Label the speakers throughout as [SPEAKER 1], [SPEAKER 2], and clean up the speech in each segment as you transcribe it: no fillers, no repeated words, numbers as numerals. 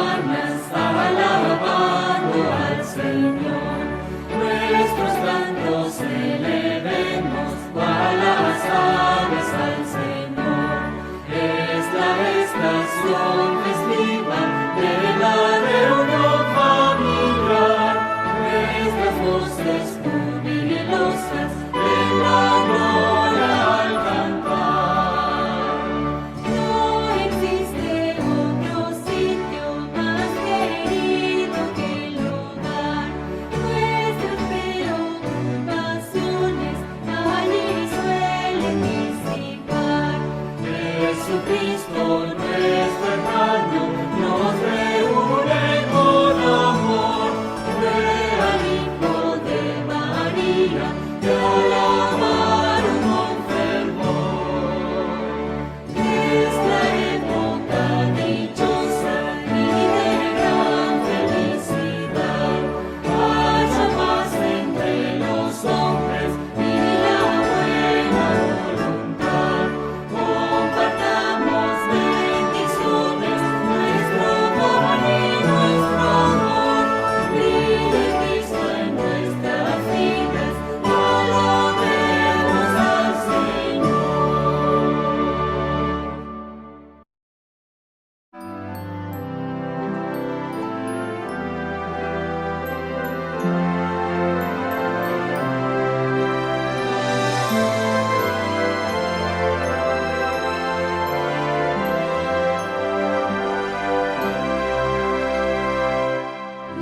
[SPEAKER 1] mañanas alabando al Señor. Nuestros cantos elevemos cual las aves al Señor. Es la estación festiva de la reunión familiar. Nuestras voces jubilosas en la gloria al cantar. No existe otro sitio más querido que el hogar. Nuestras preocupaciones allí suelen disipar. Jesucristo, nuestro hermano, nos reúne con amor. Al Hijo de María, que alabaron con fervor. Es la época dichosa y de gran felicidad. Haya paz entre los hombres y la buena voluntad. Compartamos bendiciones, nuestro amor y nuestro amor. Brille Cristo en nuestras vidas, alabemos al Señor.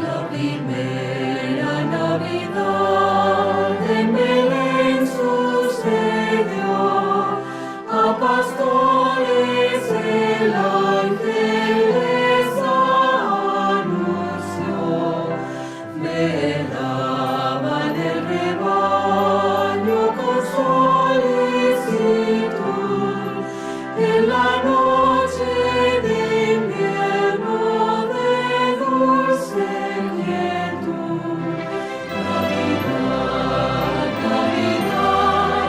[SPEAKER 1] La primera Navidad en Belén sucedió, a pastores el ángel les anunció. Velaban el rebaño con solicitud en la noche de invierno de dulce quietud. Navidad, Navidad,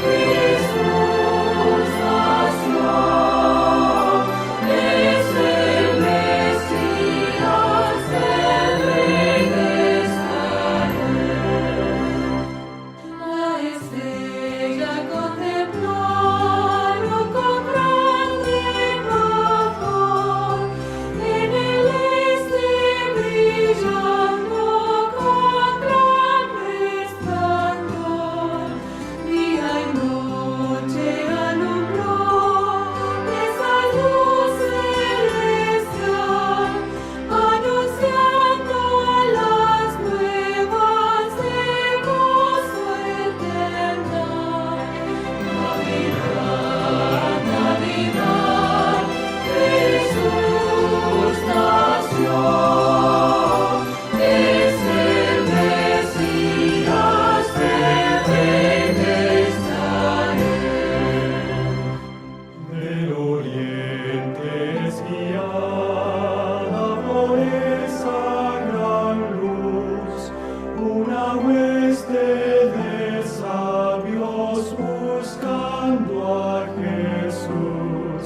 [SPEAKER 1] Jesús nació. Es el Mesías, el Rey de Israel. La estrella contemplaron con grande pavor, en el este brillando con gran resplandor. Día y noche alumbró esa luz celestial, anunciando las nuevas de gozo eterno. Navidad, Navidad, Jesús nació. Es el Mesías, el Rey de Israel.
[SPEAKER 2] Del oriente es guiada por esa gran luz, una hueste de sabios buscando a Jesús.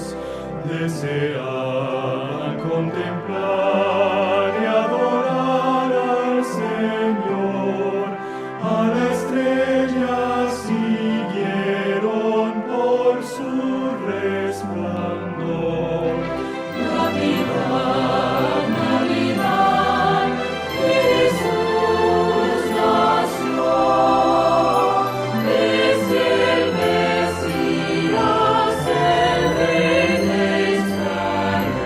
[SPEAKER 2] Desean contemplar y adorar al Señor. A la estrella siguieron por su resplandor.
[SPEAKER 1] Navidad, Navidad, Jesús nació. Es el Mesías, el Rey de Israel.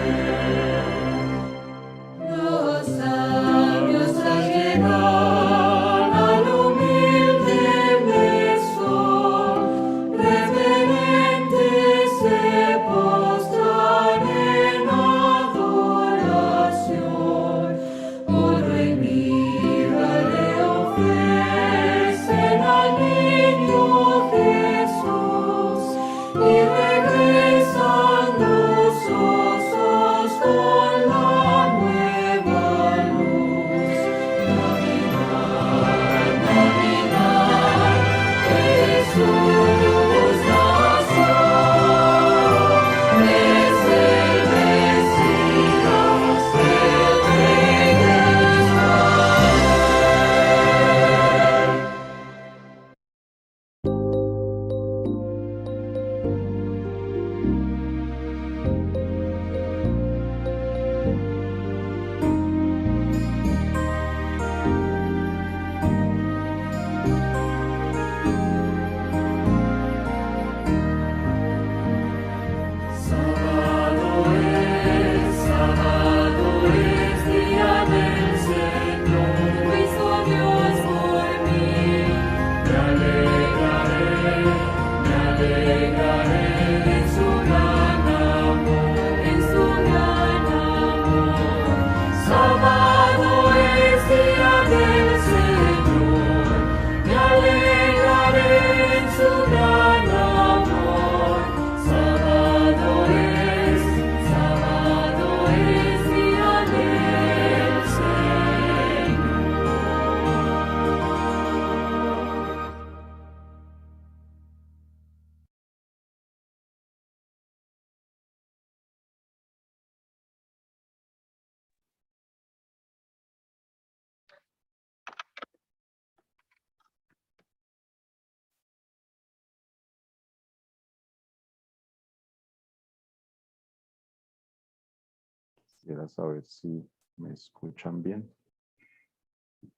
[SPEAKER 3] Quisiera saber si me escuchan bien.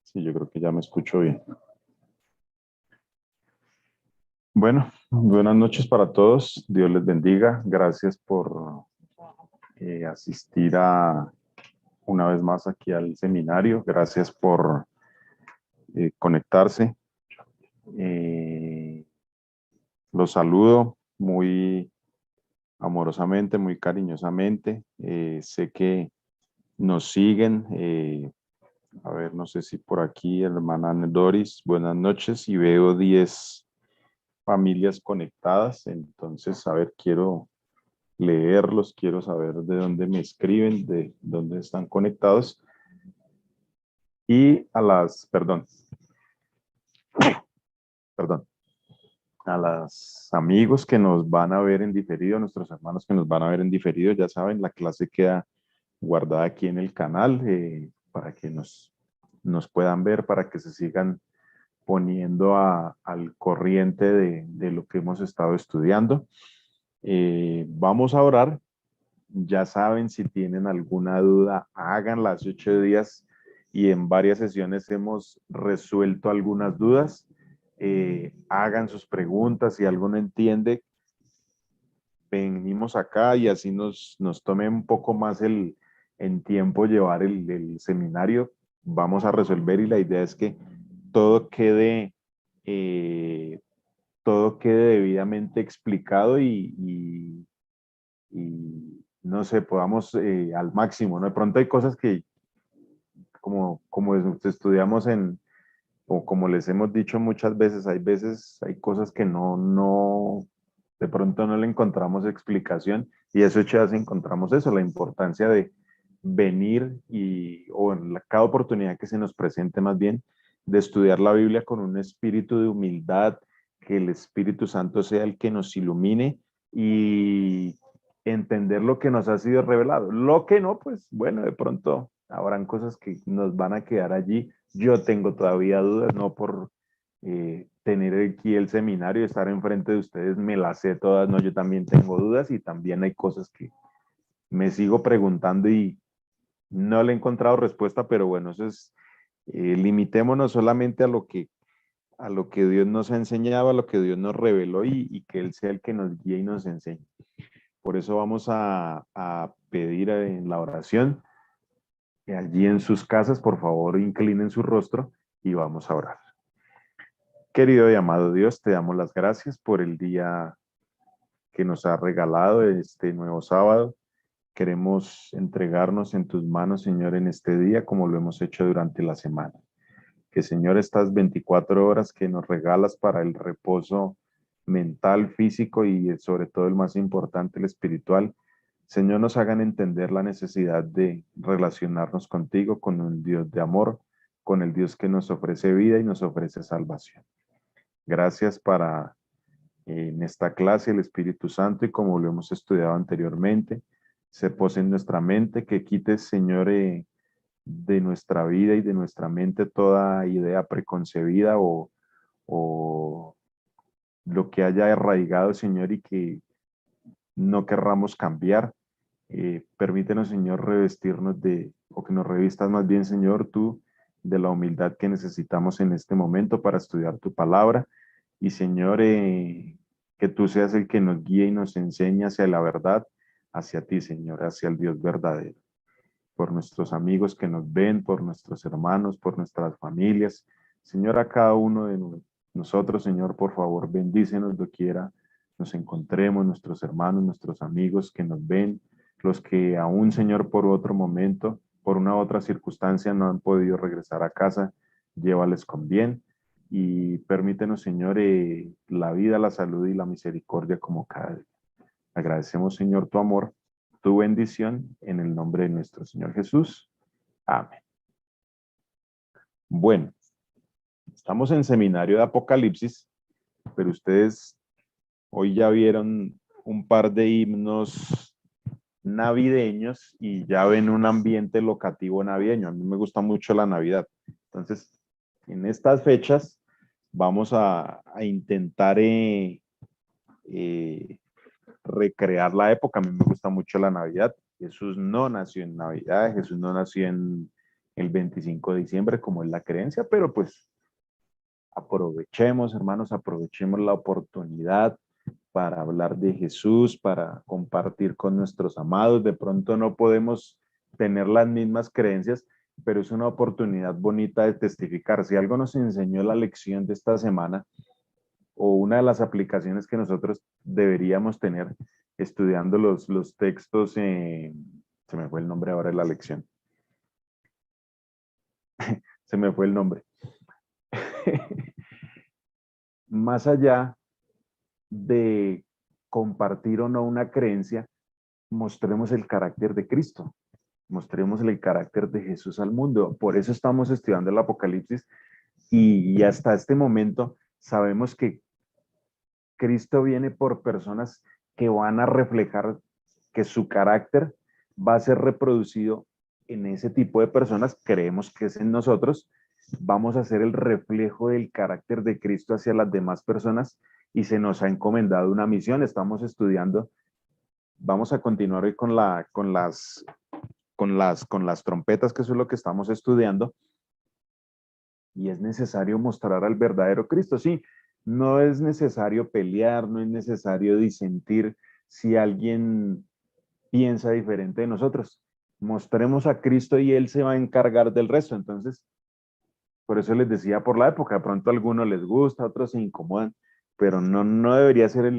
[SPEAKER 3] Sí, yo creo que ya me escucho bien. Bueno, buenas noches para todos. Dios les bendiga. Gracias por asistir una vez más aquí al seminario. Gracias por conectarse. Los saludo muy amorosamente, muy cariñosamente. Sé que nos siguen. A ver, no sé si por aquí, hermana Doris, buenas noches. Y veo 10 familias conectadas. Entonces, a ver, quiero leerlos, quiero saber de dónde me escriben, de dónde están conectados. Y perdón, a los amigos que nos van a ver en diferido, nuestros hermanos que nos van a ver en diferido, ya saben, la clase queda guardada aquí en el canal para que nos puedan ver, para que se sigan poniendo al corriente de lo que hemos estado estudiando. Vamos a orar. Ya saben, si tienen alguna duda, háganla. Hace 8 días y en varias sesiones hemos resuelto algunas dudas. Hagan sus preguntas. Si algo no entiende, venimos acá y así nos tome un poco más en tiempo llevar el seminario. Vamos a resolver y la idea es que todo quede, eh, todo quede debidamente explicado y no sé, podamos al máximo, ¿no? De pronto hay cosas que, como estudiamos o como les hemos dicho muchas veces hay cosas que de pronto no le encontramos explicación y eso ya encontramos eso, la importancia de venir o en cada oportunidad que se nos presente más bien, de estudiar la Biblia con un espíritu de humildad, que el Espíritu Santo sea el que nos ilumine y entender lo que nos ha sido revelado. Lo que no, pues bueno, de pronto habrán cosas que nos van a quedar allí. Yo tengo todavía dudas, no por tener aquí el seminario y estar enfrente de ustedes, me las sé todas, no, yo también tengo dudas y también hay cosas que me sigo preguntando y no le he encontrado respuesta, pero bueno, eso es, limitémonos solamente a lo que Dios nos ha enseñado, a lo que Dios nos reveló y que Él sea el que nos guíe y nos enseñe. Por eso vamos a pedir en la oración, que allí en sus casas, por favor, inclinen su rostro y vamos a orar. Querido y amado Dios, te damos las gracias por el día que nos ha regalado este nuevo sábado. Queremos entregarnos en tus manos, Señor, en este día, como lo hemos hecho durante la semana. Que, Señor, estas 24 horas que nos regalas para el reposo mental, físico y sobre todo el más importante, el espiritual, Señor, nos hagan entender la necesidad de relacionarnos contigo, con un Dios de amor, con el Dios que nos ofrece vida y nos ofrece salvación. Gracias en esta clase el Espíritu Santo y como lo hemos estudiado anteriormente, se pose en nuestra mente, que quites, Señor, de nuestra vida y de nuestra mente toda idea preconcebida o lo que haya arraigado, Señor, y que no querramos cambiar. Permítenos, Señor, o que nos revistas más bien, Señor, tú, de la humildad que necesitamos en este momento para estudiar tu palabra. Y, Señor, que tú seas el que nos guíe y nos enseñe hacia la verdad, hacia ti, Señor, hacia el Dios verdadero. Por nuestros amigos que nos ven, por nuestros hermanos, por nuestras familias. Señor, a cada uno de nosotros, Señor, por favor, bendícenos doquiera nos encontremos, nuestros hermanos, nuestros amigos que nos ven, los que aún, Señor, por otro momento, por una otra circunstancia no han podido regresar a casa, llévales con bien y permítenos, Señor, la vida, la salud y la misericordia como cada día. Agradecemos, Señor, tu amor, tu bendición en el nombre de nuestro Señor Jesús. Amén. Bueno, estamos en seminario de Apocalipsis, pero ustedes hoy ya vieron un par de himnos navideños y ya ven un ambiente locativo navideño. A mí me gusta mucho la Navidad. Entonces, en estas fechas vamos a intentar recrear la época. A mí me gusta mucho la Navidad. Jesús no nació en Navidad, Jesús no nació en el 25 de diciembre, como es la creencia, pero pues aprovechemos, hermanos, aprovechemos la oportunidad para hablar de Jesús, para compartir con nuestros amados. De pronto no podemos tener las mismas creencias, pero es una oportunidad bonita de testificar. Si algo nos enseñó la lección de esta semana, o una de las aplicaciones que nosotros deberíamos tener estudiando los textos, se me fue el nombre ahora de la lección, se me fue el nombre. Más allá de compartir o no una creencia, mostremos el carácter de Cristo, mostremos el carácter de Jesús al mundo. Por eso estamos estudiando el Apocalipsis y hasta este momento sabemos que Cristo viene por personas que van a reflejar que su carácter va a ser reproducido en ese tipo de personas. Creemos que es en nosotros. Vamos a ser el reflejo del carácter de Cristo hacia las demás personas y se nos ha encomendado una misión. Estamos estudiando. Vamos a continuar hoy con las trompetas, que eso es lo que estamos estudiando. Y es necesario mostrar al verdadero Cristo. Sí, no es necesario pelear, no es necesario disentir si alguien piensa diferente de nosotros. Mostremos a Cristo y Él se va a encargar del resto. Entonces, por eso les decía por la época, de pronto a algunos les gusta, a otros se incomodan, pero no debería ser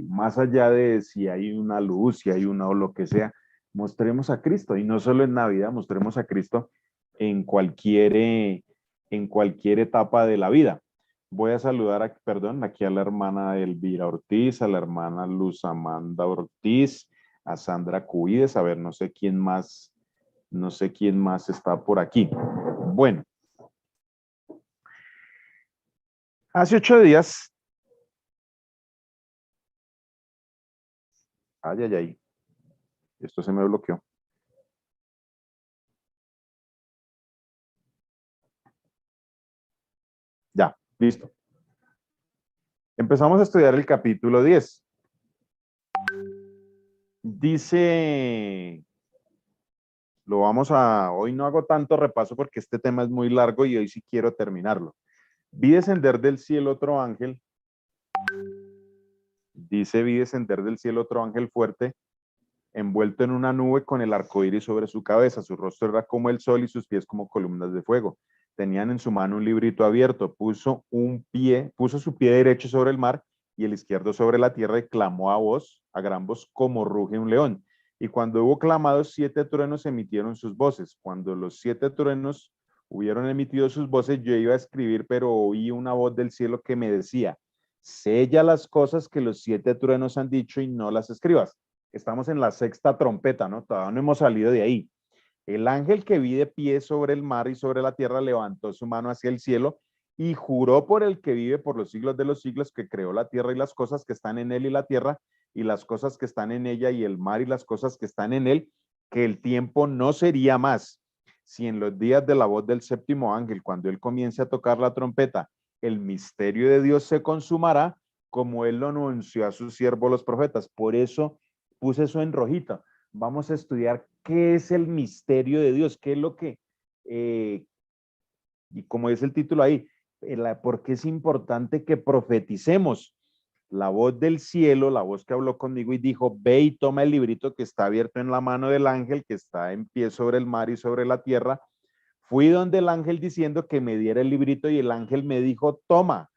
[SPEAKER 3] más allá de si hay una luz, si hay una o lo que sea. Mostremos a Cristo, y no solo en Navidad, mostremos a Cristo en cualquier etapa de la vida. Voy a saludar, aquí a la hermana Elvira Ortiz, a la hermana Luz Amanda Ortiz, a Sandra Cuides, a ver, no sé quién más está por aquí. Bueno, hace 8 días, ay, esto se me bloqueó. Ya, listo. Empezamos a estudiar el capítulo 10. Dice, hoy no hago tanto repaso porque este tema es muy largo y hoy sí quiero terminarlo. Vi descender del cielo otro ángel. Dice, vi descender del cielo otro ángel fuerte, envuelto en una nube con el arco iris sobre su cabeza. Su rostro era como el sol y sus pies como columnas de fuego. Tenían en su mano un librito abierto. Puso su pie derecho sobre el mar y el izquierdo sobre la tierra y clamó a gran voz, como ruge un león. Y cuando hubo clamado, 7 truenos emitieron sus voces. Cuando los 7 truenos hubieron emitido sus voces, yo iba a escribir, pero oí una voz del cielo que me decía: sella las cosas que los 7 truenos han dicho y no las escribas. Estamos en la 6ª trompeta, ¿no? Todavía no hemos salido de ahí. El ángel que vi de pie sobre el mar y sobre la tierra levantó su mano hacia el cielo y juró por el que vive por los siglos de los siglos, que creó la tierra y las cosas que están en él y la tierra y las cosas que están en ella y el mar y las cosas que están en él, que el tiempo no sería más. Si en los días de la voz del 7º ángel, cuando él comience a tocar la trompeta, el misterio de Dios se consumará, como él lo anunció a sus siervos los profetas. Por eso puse eso en rojito. Vamos a estudiar qué es el misterio de Dios, qué es lo que, y como es el título ahí, por qué es importante que profeticemos. La voz del cielo, la voz que habló conmigo y dijo: ve y toma el librito que está abierto en la mano del ángel que está en pie sobre el mar y sobre la tierra. Fui donde el ángel diciendo que me diera el librito y el ángel me dijo: toma,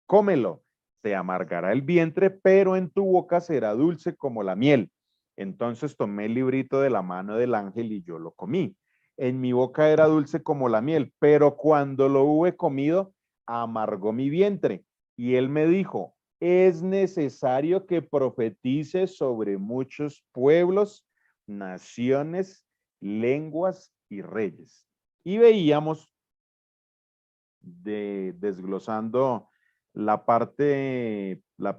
[SPEAKER 3] cómelo, te amargará el vientre, pero en tu boca será dulce como la miel. Entonces tomé el librito de la mano del ángel y yo lo comí. En mi boca era dulce como la miel, pero cuando lo hube comido, amargó mi vientre. Y él me dijo: es necesario que profetices sobre muchos pueblos, naciones, lenguas y reyes. Y veíamos, desglosando la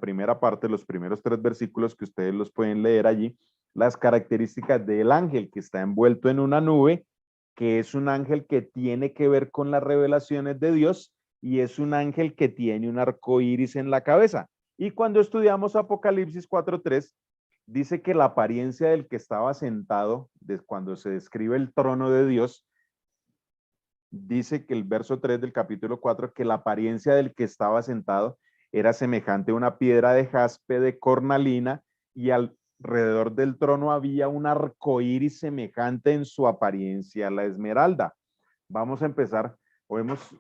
[SPEAKER 3] primera parte, los primeros 3 versículos que ustedes los pueden leer allí, las características del ángel que está envuelto en una nube, que es un ángel que tiene que ver con las revelaciones de Dios y es un ángel que tiene un arco iris en la cabeza. Y cuando estudiamos Apocalipsis 4:3, dice que la apariencia del que estaba sentado, cuando se describe el trono de Dios, dice que el verso 3 del capítulo 4, que la apariencia del que estaba sentado era semejante a una piedra de jaspe de cornalina, y alrededor del trono había un arco iris semejante en su apariencia a la esmeralda. Vamos a empezar. Vemos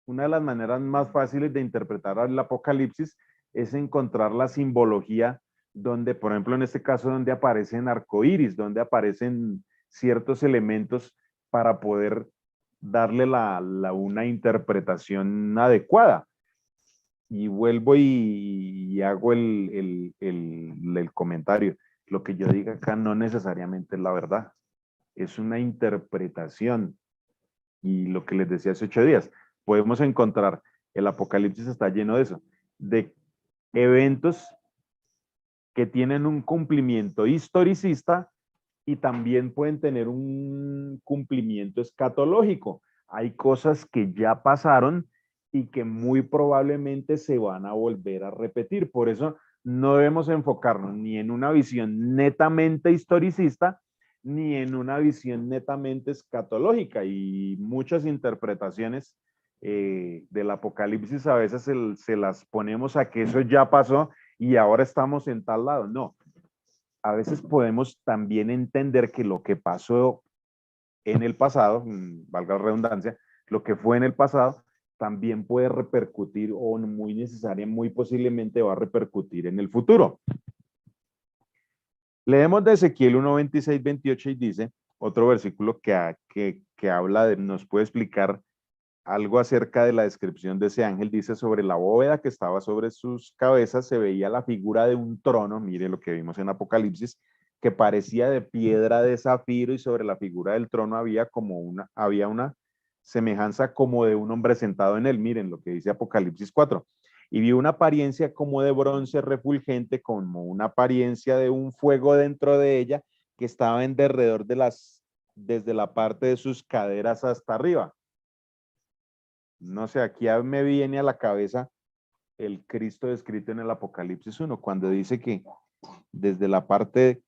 [SPEAKER 3] una de las maneras más fáciles de interpretar el Apocalipsis es encontrar la simbología donde, por ejemplo, en este caso, donde aparecen arcoíris, donde aparecen ciertos elementos para poder darle una interpretación adecuada. Y vuelvo y hago el comentario. Lo que yo diga acá no necesariamente es la verdad, es una interpretación. Y lo que les decía hace 8 días, podemos encontrar, el Apocalipsis está lleno de eso, de eventos que tienen un cumplimiento historicista y también pueden tener un cumplimiento escatológico. Hay cosas que ya pasaron y que muy probablemente se van a volver a repetir. Por eso no debemos enfocarnos ni en una visión netamente historicista, ni en una visión netamente escatológica. Y muchas interpretaciones del Apocalipsis a veces se las ponemos a que eso ya pasó y ahora estamos en tal lado. No, a veces podemos también entender que lo que pasó en el pasado, valga la redundancia, lo que fue en el pasado, también puede repercutir o muy necesaria, muy posiblemente va a repercutir en el futuro. Leemos de Ezequiel 1, 26, 28 y dice, otro versículo que habla de, nos puede explicar algo acerca de la descripción de ese ángel. Dice, sobre la bóveda que estaba sobre sus cabezas se veía la figura de un trono, mire lo que vimos en Apocalipsis, que parecía de piedra de zafiro, y sobre la figura del trono había una semejanza como de un hombre sentado en él. Miren lo que dice Apocalipsis 4. Y vi una apariencia como de bronce refulgente, como una apariencia de un fuego dentro de ella, que estaba en derredor desde la parte de sus caderas hasta arriba. No sé, aquí me viene a la cabeza el Cristo descrito en el Apocalipsis 1, cuando dice que desde la parte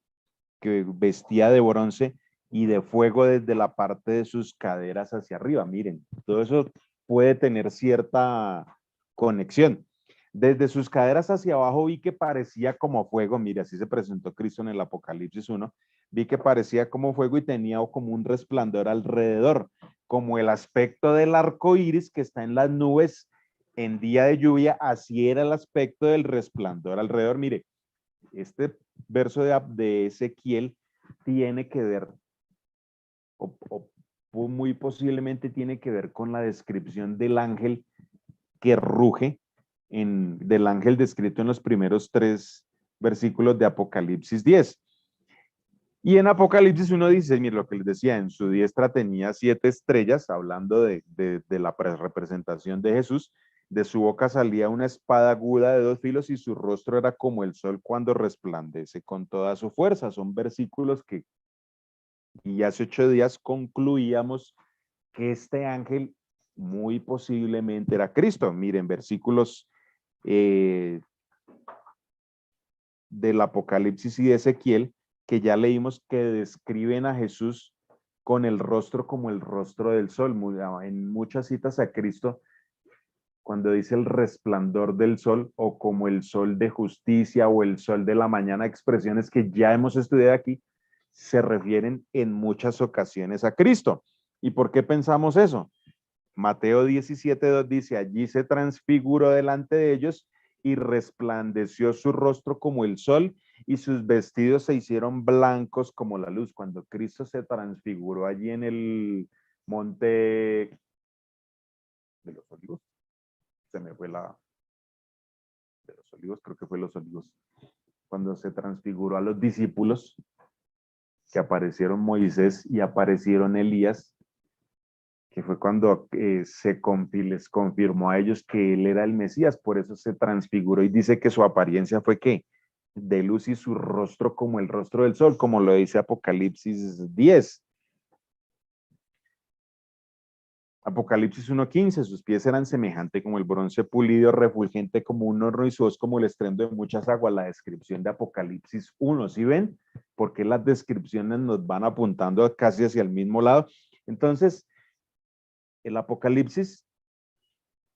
[SPEAKER 3] que vestía de bronce y de fuego desde la parte de sus caderas hacia arriba. Miren, todo eso puede tener cierta conexión. Desde sus caderas hacia abajo vi que parecía como fuego. Mire, así se presentó Cristo en el Apocalipsis 1. Vi que parecía como fuego y tenía como un resplandor alrededor, como el aspecto del arco iris que está en las nubes en día de lluvia. Así era el aspecto del resplandor alrededor. Mire, este verso de Ezequiel tiene que ver, o muy posiblemente tiene que ver con la descripción del ángel que ruge, del ángel descrito en los primeros 3 versículos de Apocalipsis 10. Y en Apocalipsis 1:16, mire lo que les decía, en su diestra tenía 7 estrellas, hablando de la representación de Jesús. De su boca salía una espada aguda de 2 filos y su rostro era como el sol cuando resplandece con toda su fuerza. Son versículos que, y hace 8 días concluíamos que este ángel muy posiblemente era Cristo. Miren, versículos del Apocalipsis y de Ezequiel, que ya leímos, que describen a Jesús con el rostro como el rostro del sol. En muchas citas a Cristo, cuando dice el resplandor del sol, o como el sol de justicia o el sol de la mañana, expresiones que ya hemos estudiado aquí, se refieren en muchas ocasiones a Cristo. ¿Y por qué pensamos eso? Mateo 17:2 dice, allí se transfiguró delante de ellos y resplandeció su rostro como el sol y sus vestidos se hicieron blancos como la luz. Cuando Cristo se transfiguró allí en el monte de los olivos, se me fue de los olivos, creo que fue los olivos, cuando se transfiguró a los discípulos, que aparecieron Moisés y aparecieron Elías, que fue cuando les confirmó a ellos que él era el Mesías. Por eso se transfiguró y dice que su apariencia fue que de luz y su rostro como el rostro del sol, como lo dice Apocalipsis 10. Apocalipsis 1:15, sus pies eran semejantes como el bronce pulido, refulgente como un horno y su voz como el estruendo de muchas aguas. La descripción de Apocalipsis 1, ¿sí ven? Porque las descripciones nos van apuntando casi hacia el mismo lado. Entonces, el Apocalipsis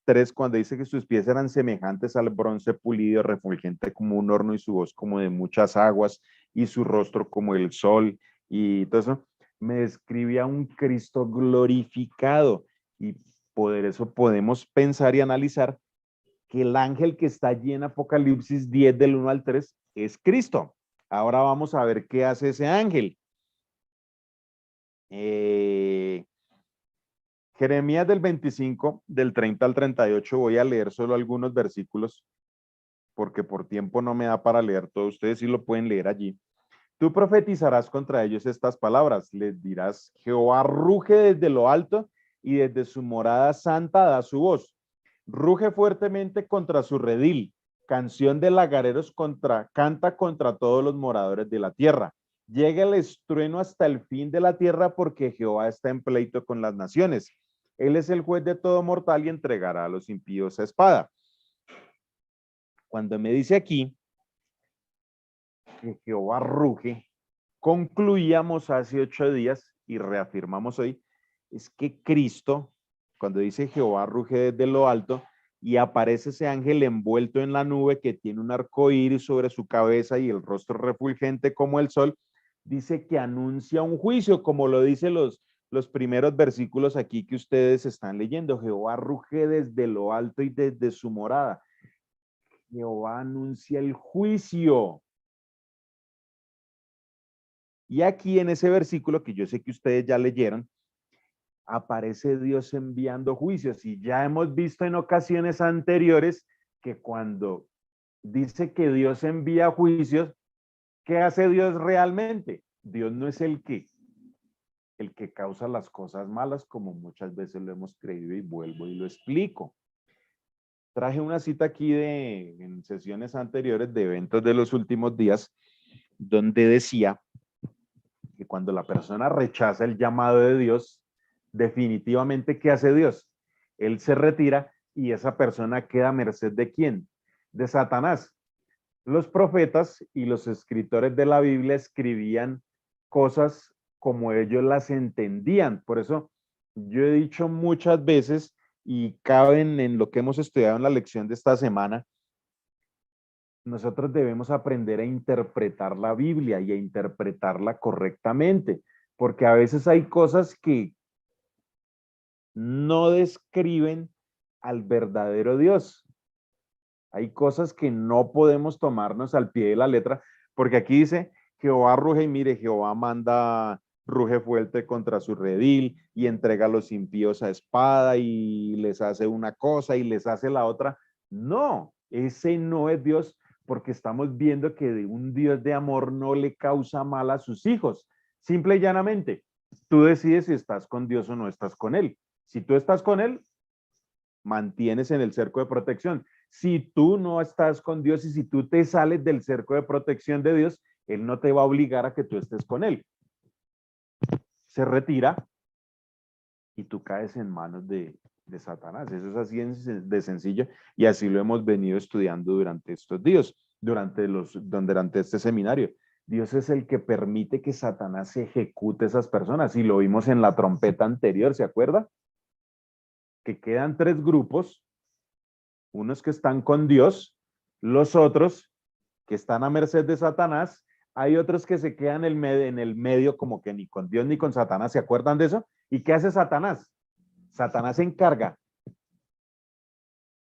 [SPEAKER 3] 3, cuando dice que sus pies eran semejantes al bronce pulido, refulgente como un horno y su voz como de muchas aguas y su rostro como el sol y todo eso, me describe a un Cristo glorificado y por eso podemos pensar y analizar que el ángel que está allí en Apocalipsis 10 del 1 al 3 es Cristo. Ahora vamos a ver qué hace ese ángel. Jeremías del 25, del 30 al 38, voy a leer solo algunos versículos, porque por tiempo no me da para leer todo. Ustedes sí lo pueden leer allí. Tú profetizarás contra ellos estas palabras. Les dirás, Jehová ruge desde lo alto y desde su morada santa da su voz. Ruge fuertemente contra su redil. Canción de lagareros canta contra todos los moradores de la tierra. Llega el estrueno hasta el fin de la tierra porque Jehová está en pleito con las naciones. Él es el juez de todo mortal y entregará a los impíos a espada. Cuando me dice aquí que Jehová ruge, concluíamos hace 8 días y reafirmamos hoy, es que Cristo, cuando dice Jehová ruge desde lo alto y aparece ese ángel envuelto en la nube que tiene un arco iris sobre su cabeza y el rostro refulgente como el sol, dice que anuncia un juicio, como lo dice los primeros versículos aquí que ustedes están leyendo. Jehová ruge desde lo alto y desde su morada. Jehová anuncia el juicio. Y aquí en ese versículo, que yo sé que ustedes ya leyeron, aparece Dios enviando juicios. Y ya hemos visto en ocasiones anteriores que cuando dice que Dios envía juicios, ¿qué hace Dios realmente? Dios no es el que causa las cosas malas, como muchas veces lo hemos creído, y vuelvo y lo explico. Traje una cita aquí en sesiones anteriores de eventos de los últimos días, donde decía que cuando la persona rechaza el llamado de Dios, definitivamente, ¿qué hace Dios? Él se retira y esa persona queda a merced ¿de quién? De Satanás. Los profetas y los escritores de la Biblia escribían cosas como ellos las entendían. Por eso yo he dicho muchas veces, y caben en lo que hemos estudiado en la lección de esta semana, nosotros debemos aprender a interpretar la Biblia y a interpretarla correctamente, porque a veces hay cosas que no describen al verdadero Dios. Hay cosas que no podemos tomarnos al pie de la letra, porque aquí dice, Jehová ruge y mire, Jehová manda, ruge fuerte contra su redil y entrega a los impíos a espada y les hace una cosa y les hace la otra. No, ese no es Dios, porque estamos viendo que de un Dios de amor no le causa mal a sus hijos. Simple y llanamente, tú decides si estás con Dios o no estás con Él. Si tú estás con Él, mantienes en el cerco de protección. Si tú no estás con Dios y si tú te sales del cerco de protección de Dios, Él no te va a obligar a que tú estés con Él. Se retira y tú caes en manos de Satanás. Eso es así de sencillo y así lo hemos venido estudiando durante estos días, durante este seminario. Dios es el que permite que Satanás ejecute esas personas y lo vimos en la trompeta anterior, ¿se acuerda? Que quedan 3 grupos, unos que están con Dios, los otros que están a merced de Satanás, hay otros que se quedan en el medio como que ni con Dios ni con Satanás, ¿se acuerdan de eso? ¿Y qué hace Satanás? Satanás se encarga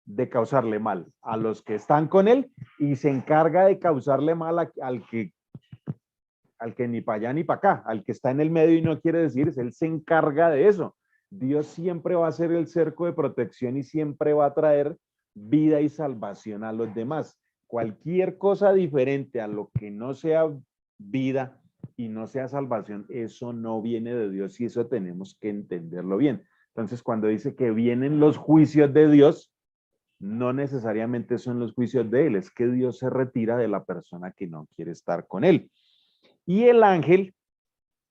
[SPEAKER 3] de causarle mal a los que están con él y se encarga de causarle mal al que ni para allá ni para acá, al que está en el medio y no quiere decir, él se encarga de eso. Dios siempre va a ser el cerco de protección y siempre va a traer vida y salvación a los demás. Cualquier cosa diferente a lo que no sea vida y no sea salvación, eso no viene de Dios y eso tenemos que entenderlo bien. Entonces, cuando dice que vienen los juicios de Dios, no necesariamente son los juicios de Él, es que Dios se retira de la persona que no quiere estar con Él. Y el ángel,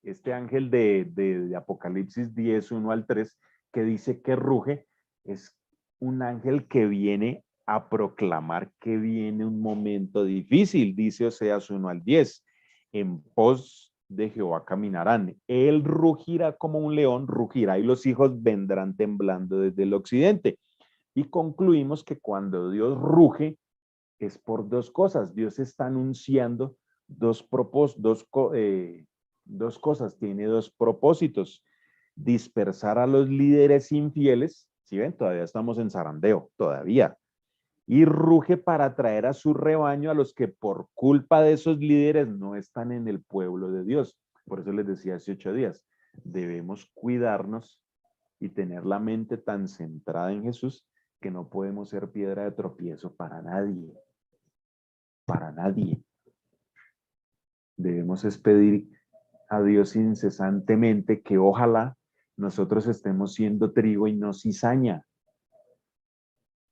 [SPEAKER 3] este ángel de Apocalipsis 10, 1 al 3, que dice que ruge, es un ángel que viene a proclamar que viene un momento difícil, dice Oseas 1 al 10. En pos de Jehová caminarán. Él rugirá como un león, rugirá y los hijos vendrán temblando desde el occidente. Y concluimos que cuando Dios ruge es por dos cosas. Dios está anunciando dos cosas, tiene dos propósitos. Dispersar a los líderes infieles, ¿sí ven? Todavía estamos en zarandeo, todavía. Y ruge para traer a su rebaño a los que por culpa de esos líderes no están en el pueblo de Dios. Por eso les decía hace 8 días, debemos cuidarnos y tener la mente tan centrada en Jesús que no podemos ser piedra de tropiezo para nadie. Para nadie. Debemos es pedir a Dios incesantemente que ojalá nosotros estemos siendo trigo y no cizaña.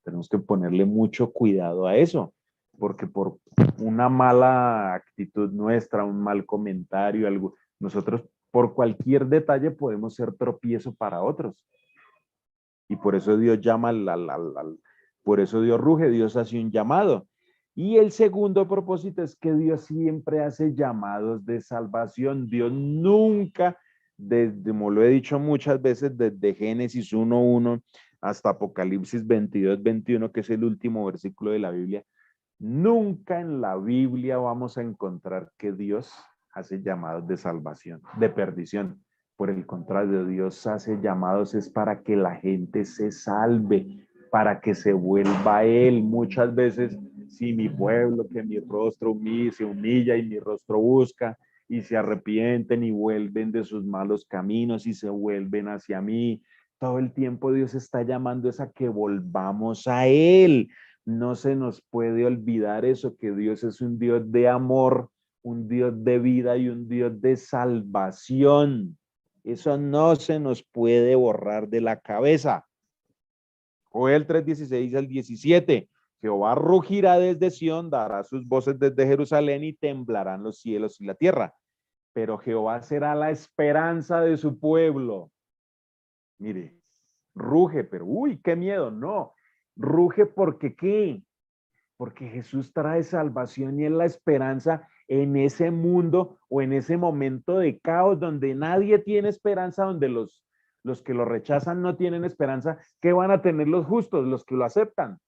[SPEAKER 3] Tenemos que ponerle mucho cuidado a eso, porque por una mala actitud nuestra, un mal comentario, algo, nosotros por cualquier detalle podemos ser tropiezo para otros. Y por eso Dios llama por eso Dios ruge, Dios hace un llamado. Y el segundo propósito es que Dios siempre hace llamados de salvación. Dios nunca, como lo he dicho muchas veces, desde Génesis 1:1 hasta Apocalipsis 22:21, que es el último versículo de la Biblia, nunca en la Biblia vamos a encontrar que Dios hace llamados de salvación, de perdición. Por el contrario, Dios hace llamados es para que la gente se salve, para que se vuelva a Él. Muchas veces, si mi pueblo, que mi rostro se humilla y mi rostro busca, y se arrepienten y vuelven de sus malos caminos y se vuelven hacia mí, todo el tiempo Dios está llamando es a que volvamos a Él. No se nos puede olvidar eso, que Dios es un Dios de amor, un Dios de vida y un Dios de salvación. Eso no se nos puede borrar de la cabeza. Joel 3:16 al 17. Jehová rugirá desde Sión, dará sus voces desde Jerusalén y temblarán los cielos y la tierra. Pero Jehová será la esperanza de su pueblo. Mire, ruge, pero uy, qué miedo, no. Ruge porque ¿qué? Porque Jesús trae salvación y es la esperanza en ese mundo o en ese momento de caos donde nadie tiene esperanza, donde los que lo rechazan no tienen esperanza. ¿Qué van a tener los justos, los que lo aceptan?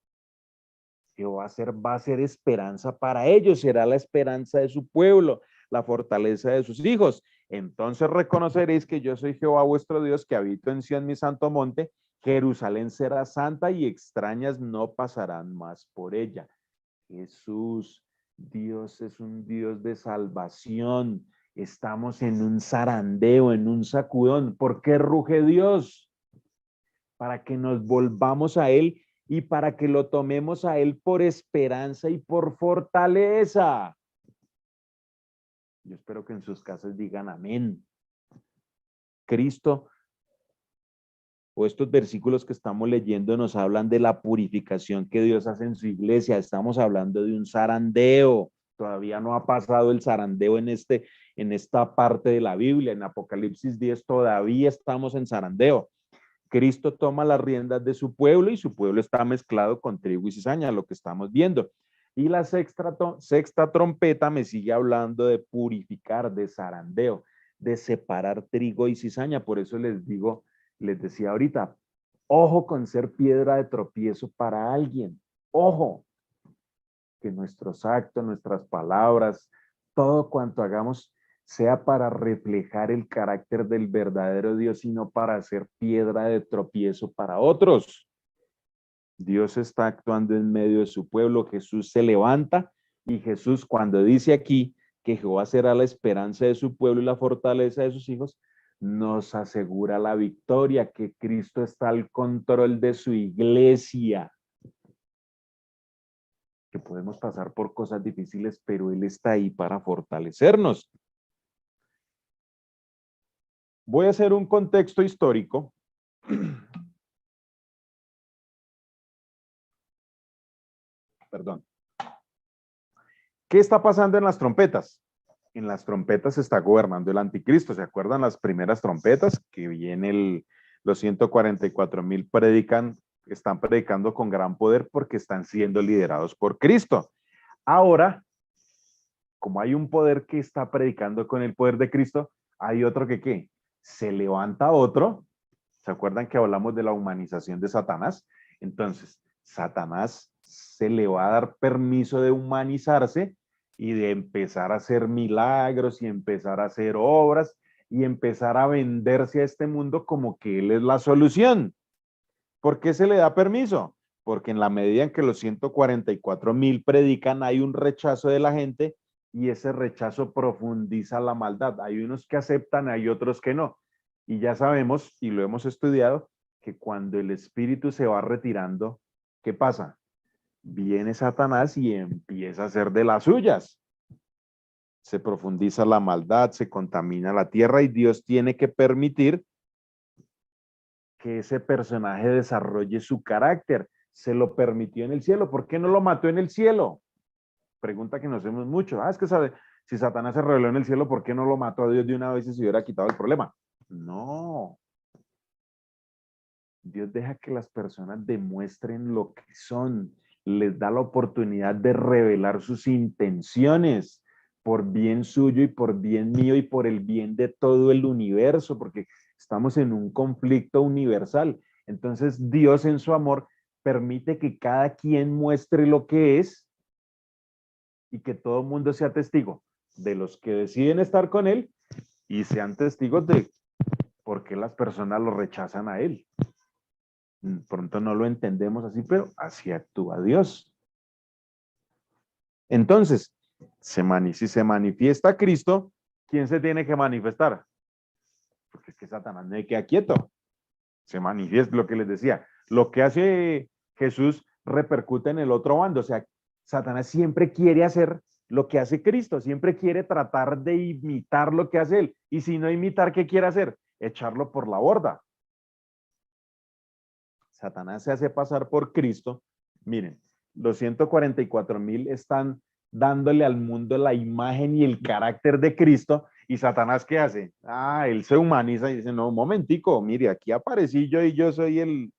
[SPEAKER 3] Que va a ser esperanza para ellos, será la esperanza de su pueblo, la fortaleza de sus hijos. Entonces reconoceréis que yo soy Jehová vuestro Dios, que habito en Sión, mi santo monte. Jerusalén será santa y extrañas no pasarán más por ella. Jesús, Dios es un Dios de salvación. Estamos en un zarandeo, en un sacudón. ¿Por qué ruge Dios? Para que nos volvamos a Él y para que lo tomemos a Él por esperanza y por fortaleza. Yo espero que en sus casas digan amén. Cristo, o estos versículos que estamos leyendo nos hablan de la purificación que Dios hace en su iglesia. Estamos hablando de un zarandeo. Todavía no ha pasado el zarandeo en esta parte de la Biblia. En Apocalipsis 10 todavía estamos en zarandeo. Cristo toma las riendas de su pueblo y su pueblo está mezclado con trigo y cizaña, lo que estamos viendo. Y la sexta trompeta me sigue hablando de purificar, de zarandeo, de separar trigo y cizaña. Por eso les decía ahorita, ojo con ser piedra de tropiezo para alguien. Ojo, que nuestros actos, nuestras palabras, todo cuanto hagamos sea para reflejar el carácter del verdadero Dios y no para ser piedra de tropiezo para otros. Dios está actuando en medio de su pueblo. Jesús se levanta y Jesús, cuando dice aquí que Jehová será la esperanza de su pueblo y la fortaleza de sus hijos, nos asegura la victoria, que Cristo está al control de su iglesia. Que podemos pasar por cosas difíciles, pero Él está ahí para fortalecernos. Voy a hacer un contexto histórico. Perdón. ¿Qué está pasando en las trompetas? En las trompetas está gobernando el anticristo. ¿Se acuerdan las primeras trompetas? Que viene Los 144,000 están predicando con gran poder porque están siendo liderados por Cristo. Ahora, como hay un poder que está predicando con el poder de Cristo, hay otro que ¿qué? Se levanta otro. ¿Se acuerdan que hablamos de la humanización de Satanás? Entonces, Satanás se le va a dar permiso de humanizarse y de empezar a hacer milagros y empezar a hacer obras y empezar a venderse a este mundo como que él es la solución. ¿Por qué se le da permiso? Porque en la medida en que los 144,000 predican, hay un rechazo de la gente y ese rechazo profundiza la maldad. Hay unos que aceptan, hay otros que no. Y ya sabemos, y lo hemos estudiado, que cuando el espíritu se va retirando, ¿qué pasa? Viene Satanás y empieza a hacer de las suyas. Se profundiza la maldad, se contamina la tierra y Dios tiene que permitir que ese personaje desarrolle su carácter. Se lo permitió en el cielo. ¿Por qué no lo mató en el cielo? Pregunta que nos hacemos mucho. Es que si Satanás se reveló en el cielo, ¿por qué no lo mató a Dios de una vez y se hubiera quitado el problema? No. Dios deja que las personas demuestren lo que son. Les da la oportunidad de revelar sus intenciones por bien suyo y por bien mío y por el bien de todo el universo, porque estamos en un conflicto universal. Entonces Dios en su amor permite que cada quien muestre lo que es y que todo el mundo sea testigo de los que deciden estar con él y sean testigos de por qué las personas lo rechazan a él. Pronto no lo entendemos así, pero así actúa Dios. Entonces, si se manifiesta Cristo, ¿quién se tiene que manifestar? Porque es que Satanás no queda quieto. Se manifiesta lo que les decía. Lo que hace Jesús repercute en el otro bando. O sea, Satanás siempre quiere hacer lo que hace Cristo, siempre quiere tratar de imitar lo que hace él. Y si no imitar, ¿qué quiere hacer? Echarlo por la borda. Satanás se hace pasar por Cristo. Miren, los 144,000 están dándole al mundo la imagen y el carácter de Cristo. ¿Y Satanás qué hace? Él se humaniza y dice, no, un momentico, mire, aquí aparecí yo y yo soy el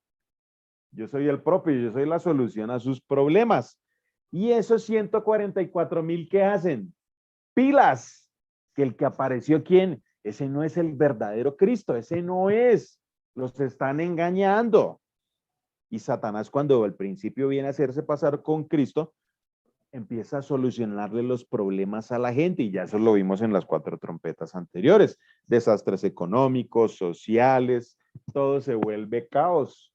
[SPEAKER 3] propio, yo soy la solución a sus problemas. Y esos 144,000, ¿qué hacen? Pilas, que el que apareció, ¿quién? Ese no es el verdadero Cristo, ese no es. Los están engañando. Y Satanás, cuando al principio viene a hacerse pasar con Cristo, empieza a solucionarle los problemas a la gente. Y ya eso lo vimos en las 4 trompetas anteriores. Desastres económicos, sociales, todo se vuelve caos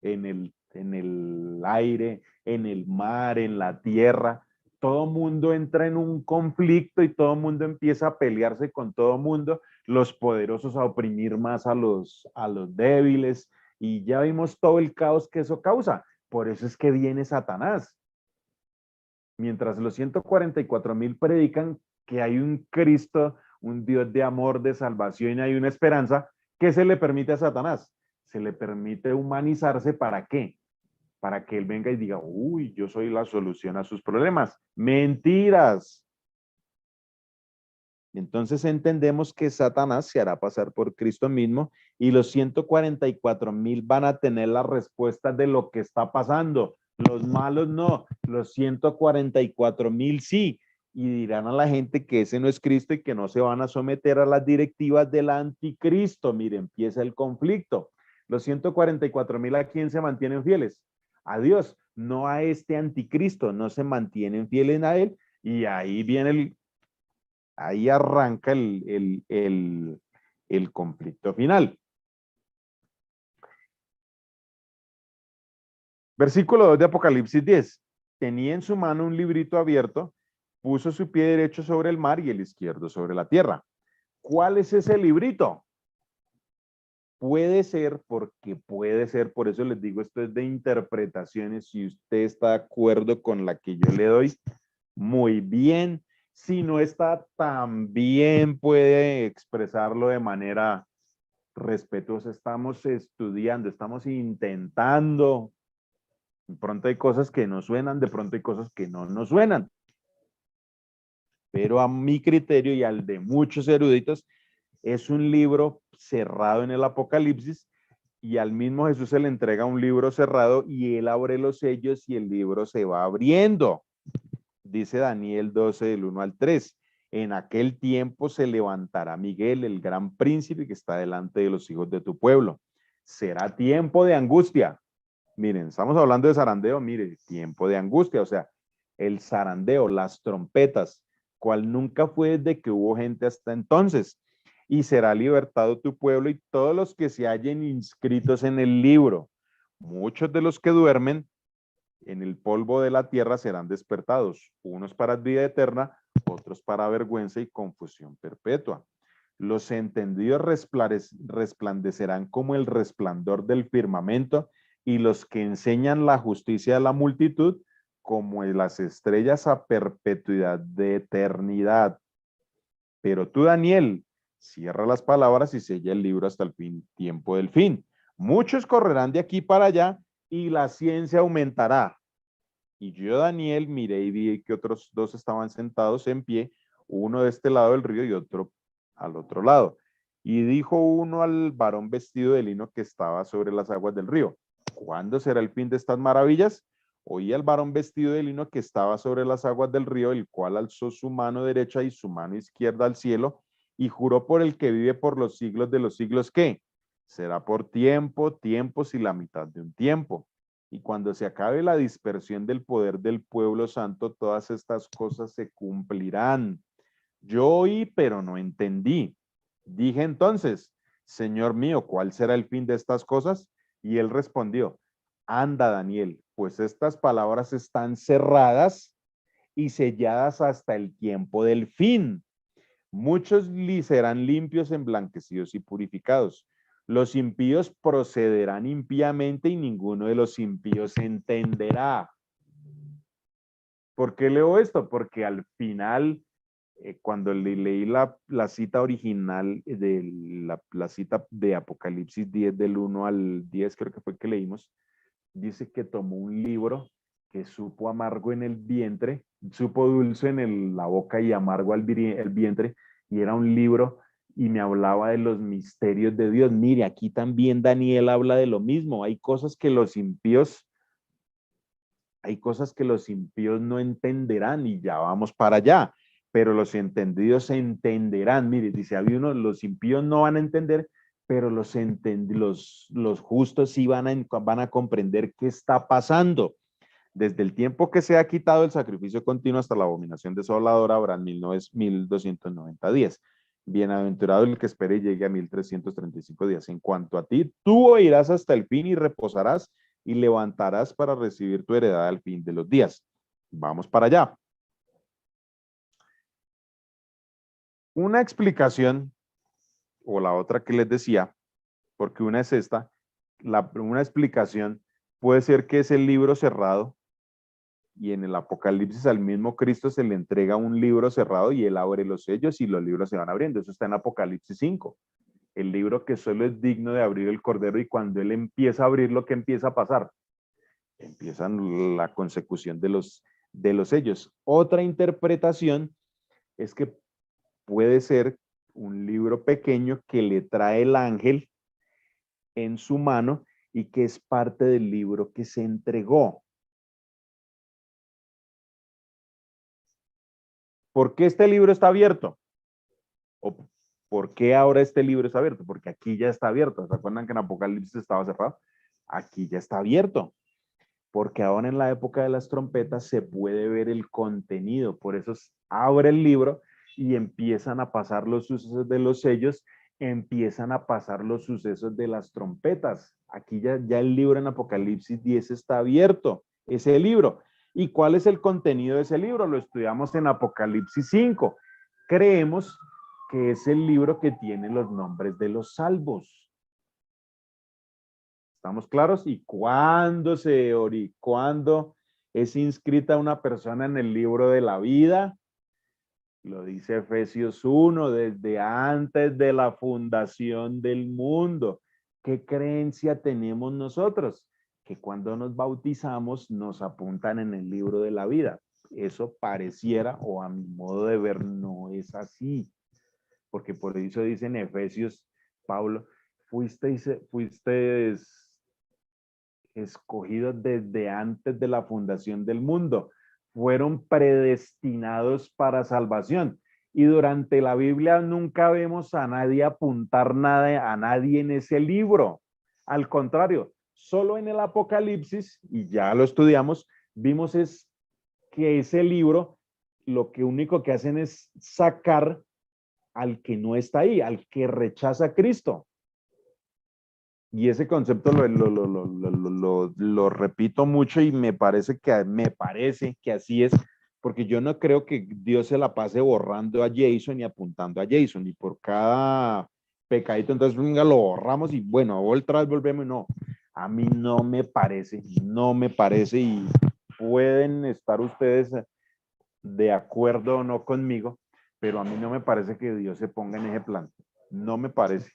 [SPEAKER 3] en el aire, en el mar, en la tierra. Todo mundo entra en un conflicto y todo mundo empieza a pelearse con todo mundo. Los poderosos a oprimir más a los débiles. Y ya vimos todo el caos que eso causa. Por eso es que viene Satanás. Mientras los 144,000 predican que hay un Cristo, un Dios de amor, de salvación y hay una esperanza, ¿qué se le permite a Satanás? Se le permite humanizarse. ¿Para qué? Para que él venga y diga, uy, yo soy la solución a sus problemas. Mentiras. Entonces entendemos que Satanás se hará pasar por Cristo mismo y los 144,000 van a tener la respuesta de lo que está pasando. Los malos no, los 144,000 sí. Y dirán a la gente que ese no es Cristo y que no se van a someter a las directivas del anticristo. Mire, empieza el conflicto. Los 144,000, ¿a quién se mantienen fieles? A Dios, no a este anticristo, no se mantienen fieles a él. Y ahí viene ahí arranca el conflicto final. Versículo 2 de Apocalipsis 10. Tenía en su mano un librito abierto, puso su pie derecho sobre el mar y el izquierdo sobre la tierra. ¿Cuál es ese librito? Puede ser, porque puede ser, por eso les digo, esto es de interpretaciones. Si usted está de acuerdo con la que yo le doy, muy bien. Si no está, también puede expresarlo de manera respetuosa. Estamos estudiando, estamos intentando. De pronto hay cosas que nos suenan, de pronto hay cosas que no nos suenan. Pero a mi criterio y al de muchos eruditos, es un libro cerrado en el Apocalipsis y al mismo Jesús se le entrega un libro cerrado y él abre los sellos y el libro se va abriendo. Dice Daniel 12 del 1 al 3. En aquel tiempo se levantará Miguel, el gran príncipe que está delante de los hijos de tu pueblo. Será tiempo de angustia. Miren, estamos hablando de zarandeo, mire, tiempo de angustia, o sea, el zarandeo, las trompetas, cual nunca fue desde que hubo gente hasta entonces. Y será libertado tu pueblo y todos los que se hallen inscritos en el libro. Muchos de los que duermen en el polvo de la tierra serán despertados, unos para vida eterna, otros para vergüenza y confusión perpetua. Los entendidos resplandecerán como el resplandor del firmamento y los que enseñan la justicia a la multitud como las estrellas a perpetuidad de eternidad. Pero tú, Daniel, cierra las palabras y sella el libro hasta el fin, tiempo del fin. Muchos correrán de aquí para allá y la ciencia aumentará. Y yo, Daniel, miré y vi que otros dos estaban sentados en pie, uno de este lado del río y otro al otro lado. Y dijo uno al varón vestido de lino que estaba sobre las aguas del río: ¿cuándo será el fin de estas maravillas? Oí al varón vestido de lino que estaba sobre las aguas del río, el cual alzó su mano derecha y su mano izquierda al cielo y juró por el que vive por los siglos de los siglos que será por tiempo, tiempos y la mitad de un tiempo. Y cuando se acabe la dispersión del poder del pueblo santo, todas estas cosas se cumplirán. Yo oí, pero no entendí. Dije entonces: Señor mío, ¿cuál será el fin de estas cosas? Y él respondió: anda, Daniel, pues estas palabras están cerradas y selladas hasta el tiempo del fin. Muchos serán limpios, emblanquecidos y purificados. Los impíos procederán impíamente y ninguno de los impíos entenderá. ¿Por qué leo esto? Porque al final, cuando leí la cita original de la cita de Apocalipsis 10 del 1 al 10, creo que fue que leímos, dice que tomó un libro que supo amargo en el vientre, supo dulce en la boca y amargo al el vientre, y era un libro y me hablaba de los misterios de Dios. Mire, aquí también Daniel habla de lo mismo. Hay cosas que los impíos no entenderán y ya vamos para allá, pero los entendidos entenderán. Mire, dice, había uno, los impíos no van a entender, pero los justos sí van a comprender qué está pasando. Desde el tiempo que se ha quitado el sacrificio continuo hasta la abominación desoladora habrán 1290 días. Bienaventurado el que espere y llegue a 1335 días. En cuanto a ti, tú oirás hasta el fin y reposarás y levantarás para recibir tu heredad al fin de los días. Vamos para allá. Una explicación, o la otra que les decía, porque una es esta, una explicación puede ser que es el libro cerrado y en el Apocalipsis al mismo Cristo se le entrega un libro cerrado y él abre los sellos y los libros se van abriendo. Eso está en Apocalipsis 5. El libro que solo es digno de abrir el Cordero, y cuando él empieza a abrir, lo que empieza a pasar, empiezan la consecución de los sellos. Otra interpretación es que puede ser un libro pequeño que le trae el ángel en su mano y que es parte del libro que se entregó. ¿Por qué este libro está abierto? ¿O por qué ahora este libro está abierto? Porque aquí ya está abierto. ¿Se acuerdan que en Apocalipsis estaba cerrado? Aquí ya está abierto. Porque ahora en la época de las trompetas se puede ver el contenido. Por eso abre el libro y empiezan a pasar los sucesos de los sellos, empiezan a pasar los sucesos de las trompetas. Aquí ya el libro en Apocalipsis 10 está abierto, ese libro. ¿Y cuál es el contenido de ese libro? Lo estudiamos en Apocalipsis 5. Creemos que es el libro que tiene los nombres de los salvos. ¿Estamos claros? ¿Y cuándo cuándo es inscrita una persona en el libro de la vida? Lo dice Efesios 1, desde antes de la fundación del mundo. ¿Qué creencia tenemos nosotros? Que cuando nos bautizamos nos apuntan en el libro de la vida. Eso pareciera, o a mi modo de ver, no es así. Porque por eso dice en Efesios, Pablo, fuisteis escogidos desde antes de la fundación del mundo. Fueron predestinados para salvación. Y durante la Biblia nunca vemos a nadie apuntar nada a nadie en ese libro. Al contrario, solo en el Apocalipsis, y ya lo estudiamos, vimos es que ese libro lo que único que hacen es sacar al que no está ahí, al que rechaza a Cristo. Y ese concepto lo repito mucho y me parece que así es, porque yo no creo que Dios se la pase borrando a Jason y apuntando a Jason, y por cada pecadito, entonces venga, lo borramos y bueno, otra vez volvemos. No, a mí no me parece, y pueden estar ustedes de acuerdo o no conmigo, pero a mí no me parece que Dios se ponga en ese plan, no me parece.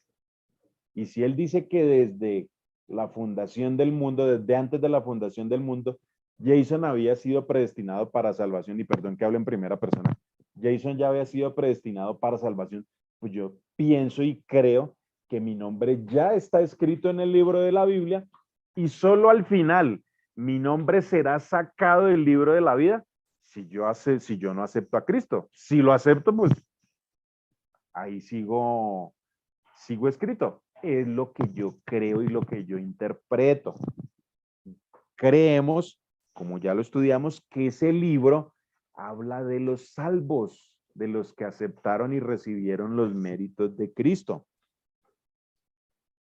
[SPEAKER 3] Y si él dice que desde la fundación del mundo, desde antes de la fundación del mundo, Jason había sido predestinado para salvación, y perdón que hable en primera persona, Jason ya había sido predestinado para salvación, pues yo pienso y creo que mi nombre ya está escrito en el libro de la Biblia, y solo al final mi nombre será sacado del libro de la vida si yo no acepto a Cristo. Si lo acepto, pues ahí sigo escrito. Es lo que yo creo y lo que yo interpreto. Creemos, como ya lo estudiamos, que ese libro habla de los salvos, de los que aceptaron y recibieron los méritos de Cristo.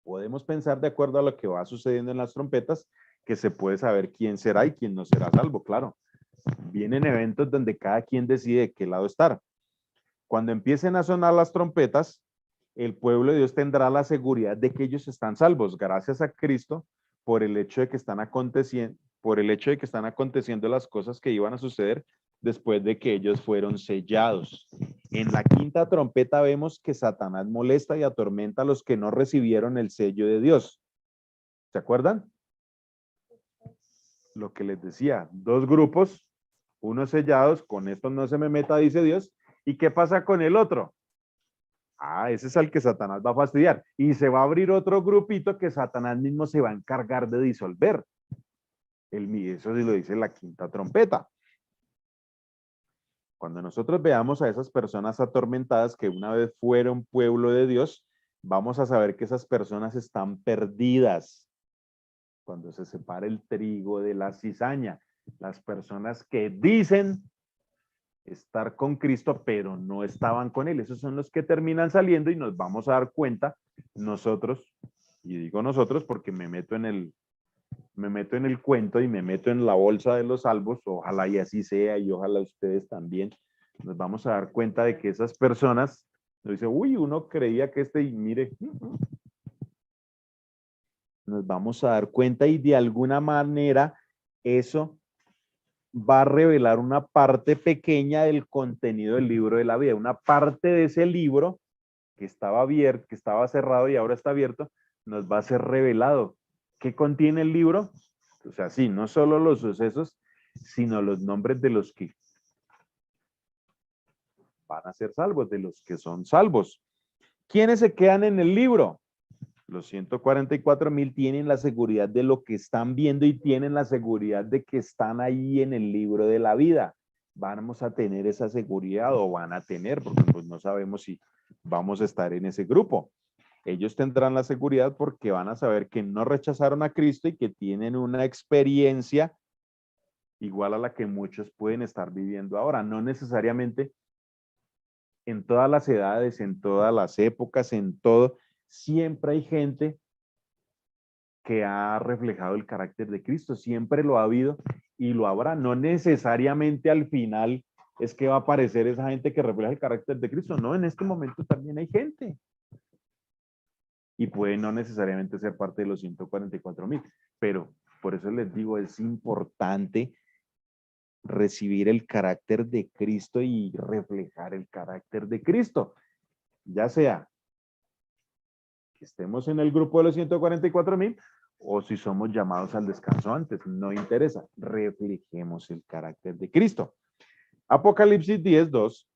[SPEAKER 3] Podemos pensar, de acuerdo a lo que va sucediendo en las trompetas, que se puede saber quién será y quién no será salvo, claro. Vienen eventos donde cada quien decide de qué lado estar. Cuando empiecen a sonar las trompetas, el pueblo de Dios tendrá la seguridad de que ellos están salvos gracias a Cristo por el hecho de que están aconteciendo, las cosas que iban a suceder después de que ellos fueron sellados. En la quinta trompeta vemos que Satanás molesta y atormenta a los que no recibieron el sello de Dios. ¿Se acuerdan? Lo que les decía, dos grupos, unos sellados, con esto no se me meta, dice Dios. ¿Y qué pasa con el otro? Ah, ese es al que Satanás va a fastidiar. Y se va a abrir otro grupito que Satanás mismo se va a encargar de disolver. Eso sí lo dice la quinta trompeta. Cuando nosotros veamos a esas personas atormentadas que una vez fueron pueblo de Dios, vamos a saber que esas personas están perdidas. Cuando se separa el trigo de la cizaña, las personas que dicen estar con Cristo, pero no estaban con él. Esos son los que terminan saliendo y nos vamos a dar cuenta nosotros, y digo nosotros porque me meto en el cuento y me meto en la bolsa de los salvos, ojalá y así sea, y ojalá ustedes también, nos vamos a dar cuenta de que esas personas, nos dice, uy, uno creía que y mire, nos vamos a dar cuenta y de alguna manera eso va a revelar una parte pequeña del contenido del libro de la vida, una parte de ese libro que estaba abierto, que estaba cerrado y ahora está abierto, nos va a ser revelado. ¿Qué contiene el libro? O sea, sí, no solo los sucesos, sino los nombres de los que van a ser salvos, de los que son salvos. ¿Quiénes se quedan en el libro? Los 144,000 tienen la seguridad de lo que están viendo y tienen la seguridad de que están ahí en el libro de la vida. Vamos a tener esa seguridad o van a tener, porque pues no sabemos si vamos a estar en ese grupo. Ellos tendrán la seguridad porque van a saber que no rechazaron a Cristo y que tienen una experiencia igual a la que muchos pueden estar viviendo ahora. No necesariamente en todas las edades, en todas las épocas, en todo. Siempre hay gente que ha reflejado el carácter de Cristo, siempre lo ha habido y lo habrá. No necesariamente al final es que va a aparecer esa gente que refleja el carácter de Cristo. No, en este momento también hay gente. Y puede no necesariamente ser parte de los 144,000. Pero por eso les digo, es importante recibir el carácter de Cristo y reflejar el carácter de Cristo. Ya sea que estemos en el grupo de los 144,000 o si somos llamados al descanso antes, no interesa, reflejemos el carácter de Cristo. Apocalipsis 10:2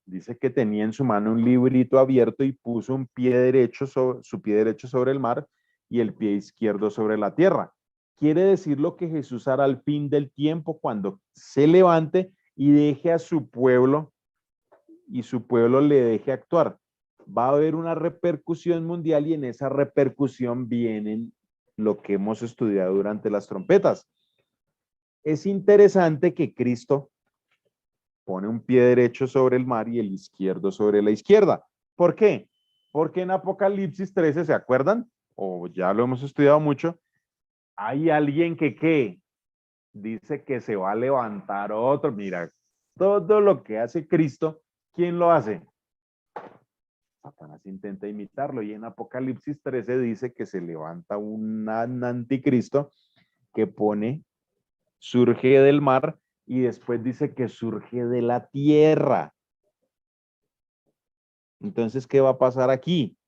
[SPEAKER 3] Dice que tenía en su mano un librito abierto y puso un pie derecho su pie derecho sobre el mar y el pie izquierdo sobre la tierra. Quiere decir lo que Jesús hará al fin del tiempo cuando se levante y deje a su pueblo y su pueblo le deje actuar. Va a haber una repercusión mundial y en esa repercusión vienen lo que hemos estudiado durante las trompetas. Es interesante que Cristo pone un pie derecho sobre el mar y el izquierdo sobre la izquierda. ¿Por qué? Porque en Apocalipsis 13, ¿se acuerdan? O ya lo hemos estudiado mucho. Hay alguien que, ¿qué? Dice que se va a levantar otro. Mira, todo lo que hace Cristo, ¿quién lo hace? Satanás intenta imitarlo y en Apocalipsis 13 dice que se levanta un anticristo que surge del mar y después dice que surge de la tierra. Entonces, ¿qué va a pasar aquí?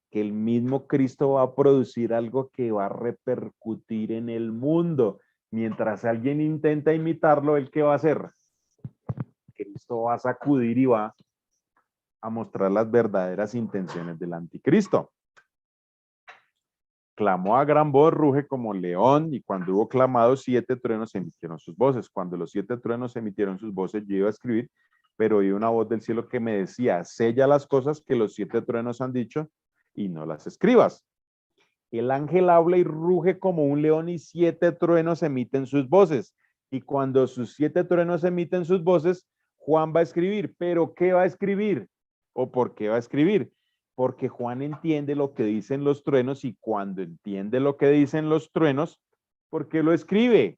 [SPEAKER 3] Que el mismo Cristo va a producir algo que va a repercutir en el mundo. Mientras alguien intenta imitarlo, ¿el qué va a hacer? Cristo va a sacudir y va a mostrar las verdaderas intenciones del anticristo. Clamó a gran voz, ruge como león, y cuando hubo clamado, 7 truenos emitieron sus voces. Cuando los 7 truenos emitieron sus voces, yo iba a escribir, pero oí una voz del cielo que me decía, sella las cosas que los 7 truenos han dicho y no las escribas. El ángel habla y ruge como un león y 7 truenos emiten sus voces. Y cuando sus 7 truenos emiten sus voces, Juan va a escribir. ¿Pero qué va a escribir? ¿O por qué va a escribir? Porque Juan entiende lo que dicen los truenos y cuando entiende lo que dicen los truenos, ¿por qué lo escribe?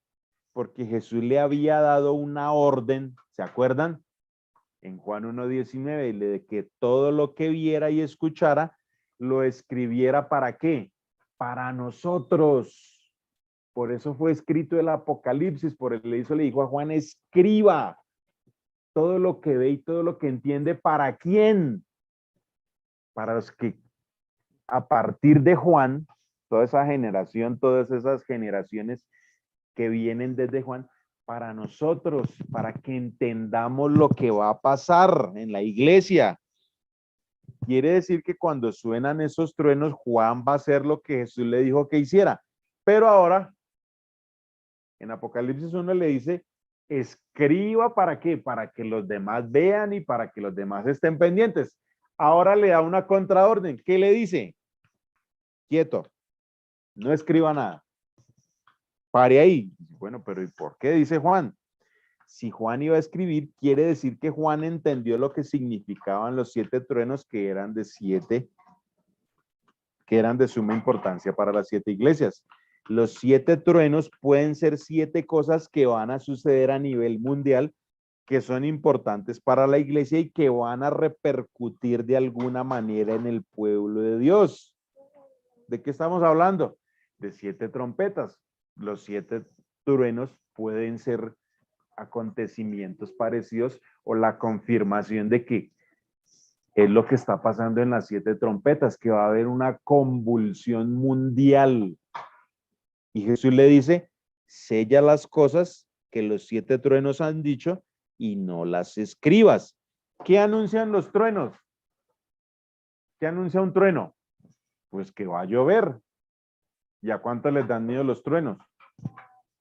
[SPEAKER 3] Porque Jesús le había dado una orden, ¿se acuerdan? En Juan 1:19, de que todo lo que viera y escuchara, lo escribiera ¿para qué? Para nosotros. Por eso fue escrito el Apocalipsis, por eso le dijo a Juan, escriba todo lo que ve y todo lo que entiende, ¿para quién? Para los que a partir de Juan, toda esa generación, todas esas generaciones que vienen desde Juan, para nosotros, para que entendamos lo que va a pasar en la iglesia. Quiere decir que cuando suenan esos truenos, Juan va a hacer lo que Jesús le dijo que hiciera. Pero ahora, en Apocalipsis 1 le dice, escriba ¿para qué? Para que los demás vean y para que los demás estén pendientes. Ahora le da una contraorden. ¿Qué le dice? Quieto, no escriba nada. Pare ahí. Bueno, pero ¿y por qué? Dice Juan. Si Juan iba a escribir, quiere decir que Juan entendió lo que significaban los 7 truenos que eran de suma importancia para las 7 iglesias. Los 7 truenos pueden ser 7 cosas que van a suceder a nivel mundial que son importantes para la iglesia y que van a repercutir de alguna manera en el pueblo de Dios. ¿De qué estamos hablando? De 7 trompetas. Los 7 truenos pueden ser acontecimientos parecidos o la confirmación de que es lo que está pasando en las 7 trompetas, que va a haber una convulsión mundial. Y Jesús le dice, sella las cosas que los 7 truenos han dicho y no las escribas. ¿Qué anuncian los truenos? ¿Qué anuncia un trueno? Pues que va a llover. ¿Y a cuánto les dan miedo los truenos?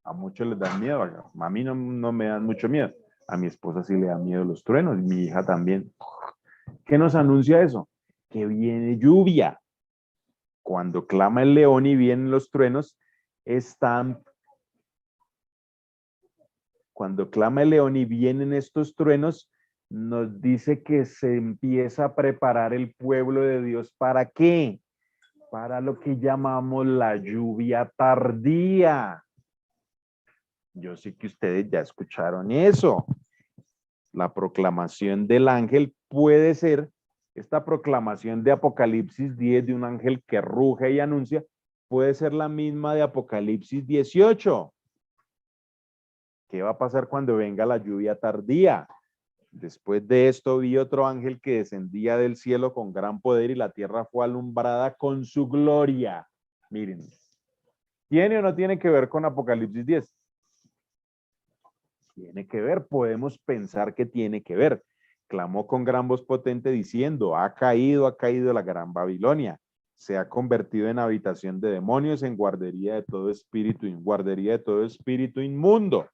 [SPEAKER 3] A muchos les dan miedo. A mí no me dan mucho miedo. A mi esposa sí le dan miedo los truenos y mi hija también. ¿Qué nos anuncia eso? Que viene lluvia. Cuando clama el león y vienen los truenos, cuando clama el león y vienen estos truenos, nos dice que se empieza a preparar el pueblo de Dios. ¿Para qué? Para lo que llamamos la lluvia tardía. Yo sé que ustedes ya escucharon eso. La proclamación del ángel puede ser esta proclamación de Apocalipsis 10 de un ángel que ruge y anuncia, puede ser la misma de Apocalipsis 18. ¿Qué va a pasar cuando venga la lluvia tardía? Después de esto vi otro ángel que descendía del cielo con gran poder y la tierra fue alumbrada con su gloria. Miren, ¿tiene o no tiene que ver con Apocalipsis 10? Tiene que ver, podemos pensar que tiene que ver. clamó con gran voz potente diciendo, ha caído la gran Babilonia, se ha convertido en habitación de demonios, en guardería de todo espíritu, inmundo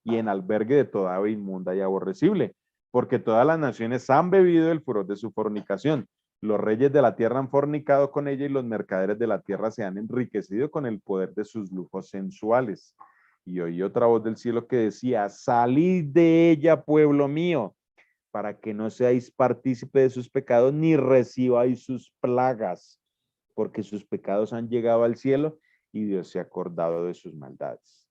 [SPEAKER 3] y en albergue de toda ave inmunda y aborrecible, porque todas las naciones han bebido el furor de su fornicación. Los reyes de la tierra han fornicado con ella y los mercaderes de la tierra se han enriquecido con el poder de sus lujos sensuales. Y oí otra voz del cielo que decía, salid de ella, pueblo mío, para que no seáis partícipe de sus pecados ni recibáis sus plagas, porque sus pecados han llegado al cielo y Dios se ha acordado de sus maldades.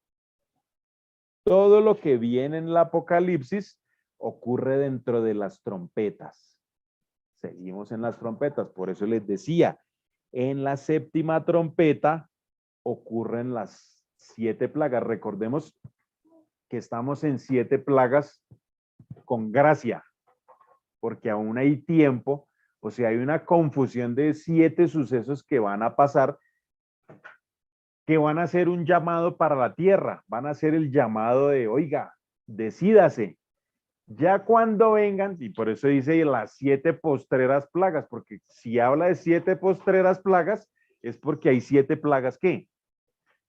[SPEAKER 3] Todo lo que viene en el Apocalipsis ocurre dentro de las trompetas. Seguimos en las trompetas, por eso les decía, en la séptima trompeta ocurren las 7 plagas. Recordemos que estamos en 7 plagas con gracia, porque aún hay tiempo, o sea, hay una confusión de 7 sucesos que van a pasar, que van a ser un llamado para la tierra, van a ser el llamado de, oiga, decídase. Ya cuando vengan, y por eso dice las 7 postreras plagas, porque si habla de 7 postreras plagas, es porque hay 7 plagas que,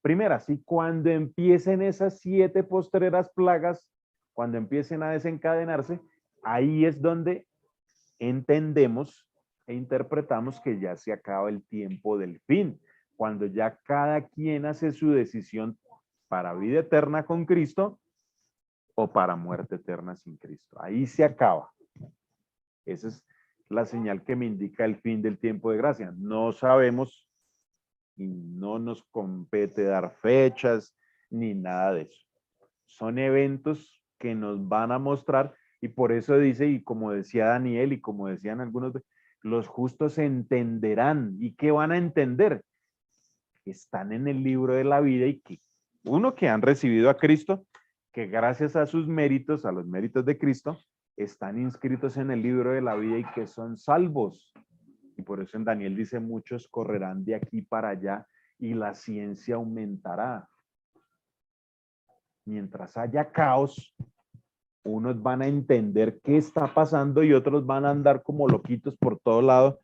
[SPEAKER 3] primera, si cuando empiecen esas 7 postreras plagas, cuando empiecen a desencadenarse, ahí es donde entendemos e interpretamos que ya se acaba el tiempo del fin, cuando ya cada quien hace su decisión para vida eterna con Cristo o para muerte eterna sin Cristo. Ahí se acaba. Esa es la señal que me indica el fin del tiempo de gracia. No sabemos y no nos compete dar fechas ni nada de eso. Son eventos que nos van a mostrar y por eso dice, y como decía Daniel y como decían algunos, los justos entenderán. ¿Y qué van a entender? Que están en el libro de la vida y que uno que han recibido a Cristo, que gracias a sus méritos, a los méritos de Cristo, están inscritos en el libro de la vida y que son salvos. Y por eso en Daniel dice, muchos correrán de aquí para allá y la ciencia aumentará. Mientras haya caos, unos van a entender qué está pasando y otros van a andar como loquitos por todo lado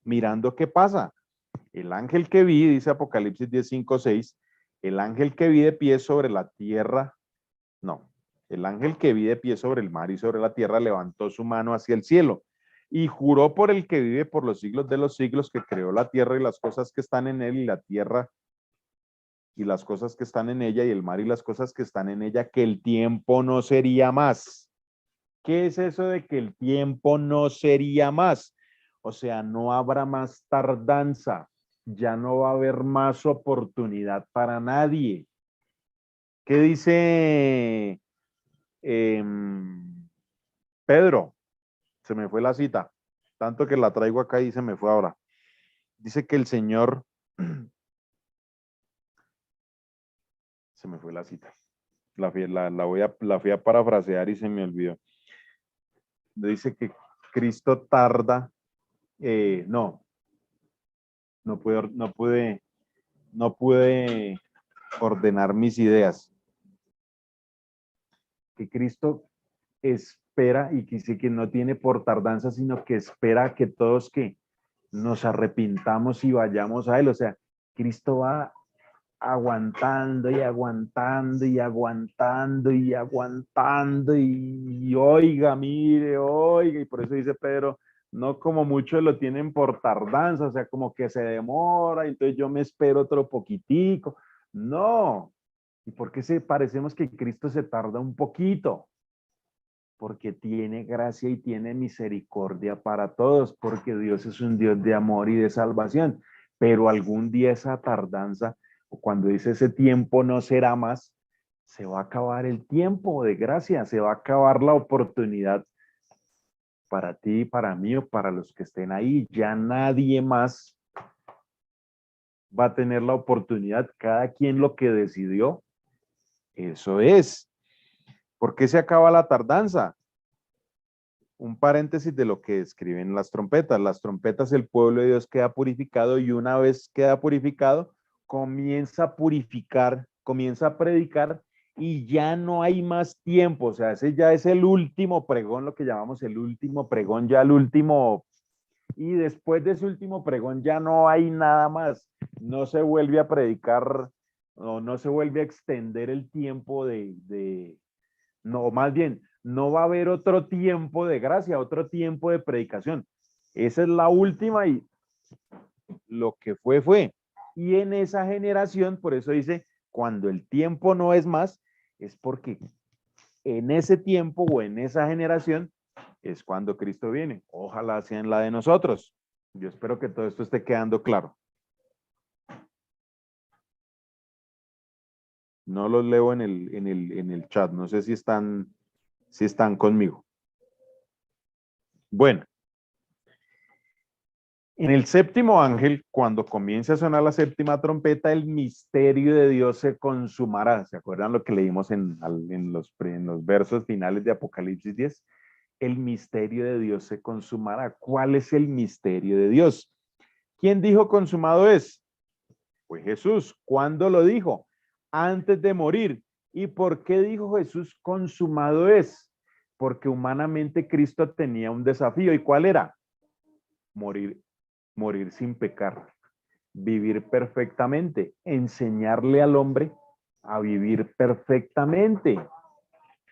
[SPEAKER 3] mirando qué pasa. El ángel que vi, dice Apocalipsis 10:5-6, el ángel que vi de pie sobre la tierra, no, el ángel que vi de pie sobre el mar y sobre la tierra levantó su mano hacia el cielo y juró por el que vive por los siglos de los siglos, que creó la tierra y las cosas que están en él, y la tierra y las cosas que están en ella, y el mar y las cosas que están en ella, que el tiempo no sería más. ¿Qué es eso de que el tiempo no sería más? O sea, no habrá más tardanza, ya no va a haber más oportunidad para nadie. ¿Qué dice Pedro? Se me fue la cita, tanto que la traigo acá y se me fue ahora. Dice que el Señor, se me fue la cita, la fui a parafrasear y se me olvidó. Dice que Cristo tarda, no pude ordenar mis ideas. Que Cristo espera y que dice que no tiene por tardanza, sino que espera que todos que nos arrepintamos y vayamos a Él. O sea, Cristo va aguantando y aguantando y aguantando y aguantando y oiga, mire, oiga, y por eso dice Pedro, no como muchos lo tienen por tardanza, o sea, como que se demora, entonces yo me espero otro poquitico. No. ¿Y por qué parecemos que Cristo se tarda un poquito? Porque tiene gracia y tiene misericordia para todos, porque Dios es un Dios de amor y de salvación. Pero algún día esa tardanza, o cuando dice ese tiempo no será más, se va a acabar el tiempo de gracia, se va a acabar la oportunidad para ti, para mí o para los que estén ahí. Ya nadie más va a tener la oportunidad, cada quien lo que decidió, eso es. ¿Por qué se acaba la tardanza? Un paréntesis de lo que escriben las trompetas. Las trompetas, el pueblo de Dios queda purificado y una vez queda purificado, comienza a purificar, comienza a predicar y ya no hay más tiempo, o sea, ese ya es el último pregón, lo que llamamos el último pregón, ya el último, y después de ese último pregón ya no hay nada más, no se vuelve a predicar, o no se vuelve a extender el tiempo no, más bien, no va a haber otro tiempo de gracia, otro tiempo de predicación. Esa es la última y lo que fue, fue. Y en esa generación, por eso dice, cuando el tiempo no es más, es porque en ese tiempo o en esa generación es cuando Cristo viene. Ojalá sea en la de nosotros. Yo espero que todo esto esté quedando claro. No los leo en el chat. No sé si están conmigo. Bueno, en el séptimo ángel, cuando comience a sonar la séptima trompeta, el misterio de Dios se consumará. ¿Se acuerdan lo que leímos en los versos finales de Apocalipsis 10? El misterio de Dios se consumará. ¿Cuál es el misterio de Dios? ¿Quién dijo consumado es? Fue Jesús. ¿Cuándo lo dijo? Antes de morir. ¿Y por qué dijo Jesús consumado es? Porque humanamente Cristo tenía un desafío. ¿Y cuál era? Morir sin pecar, vivir perfectamente, enseñarle al hombre a vivir perfectamente.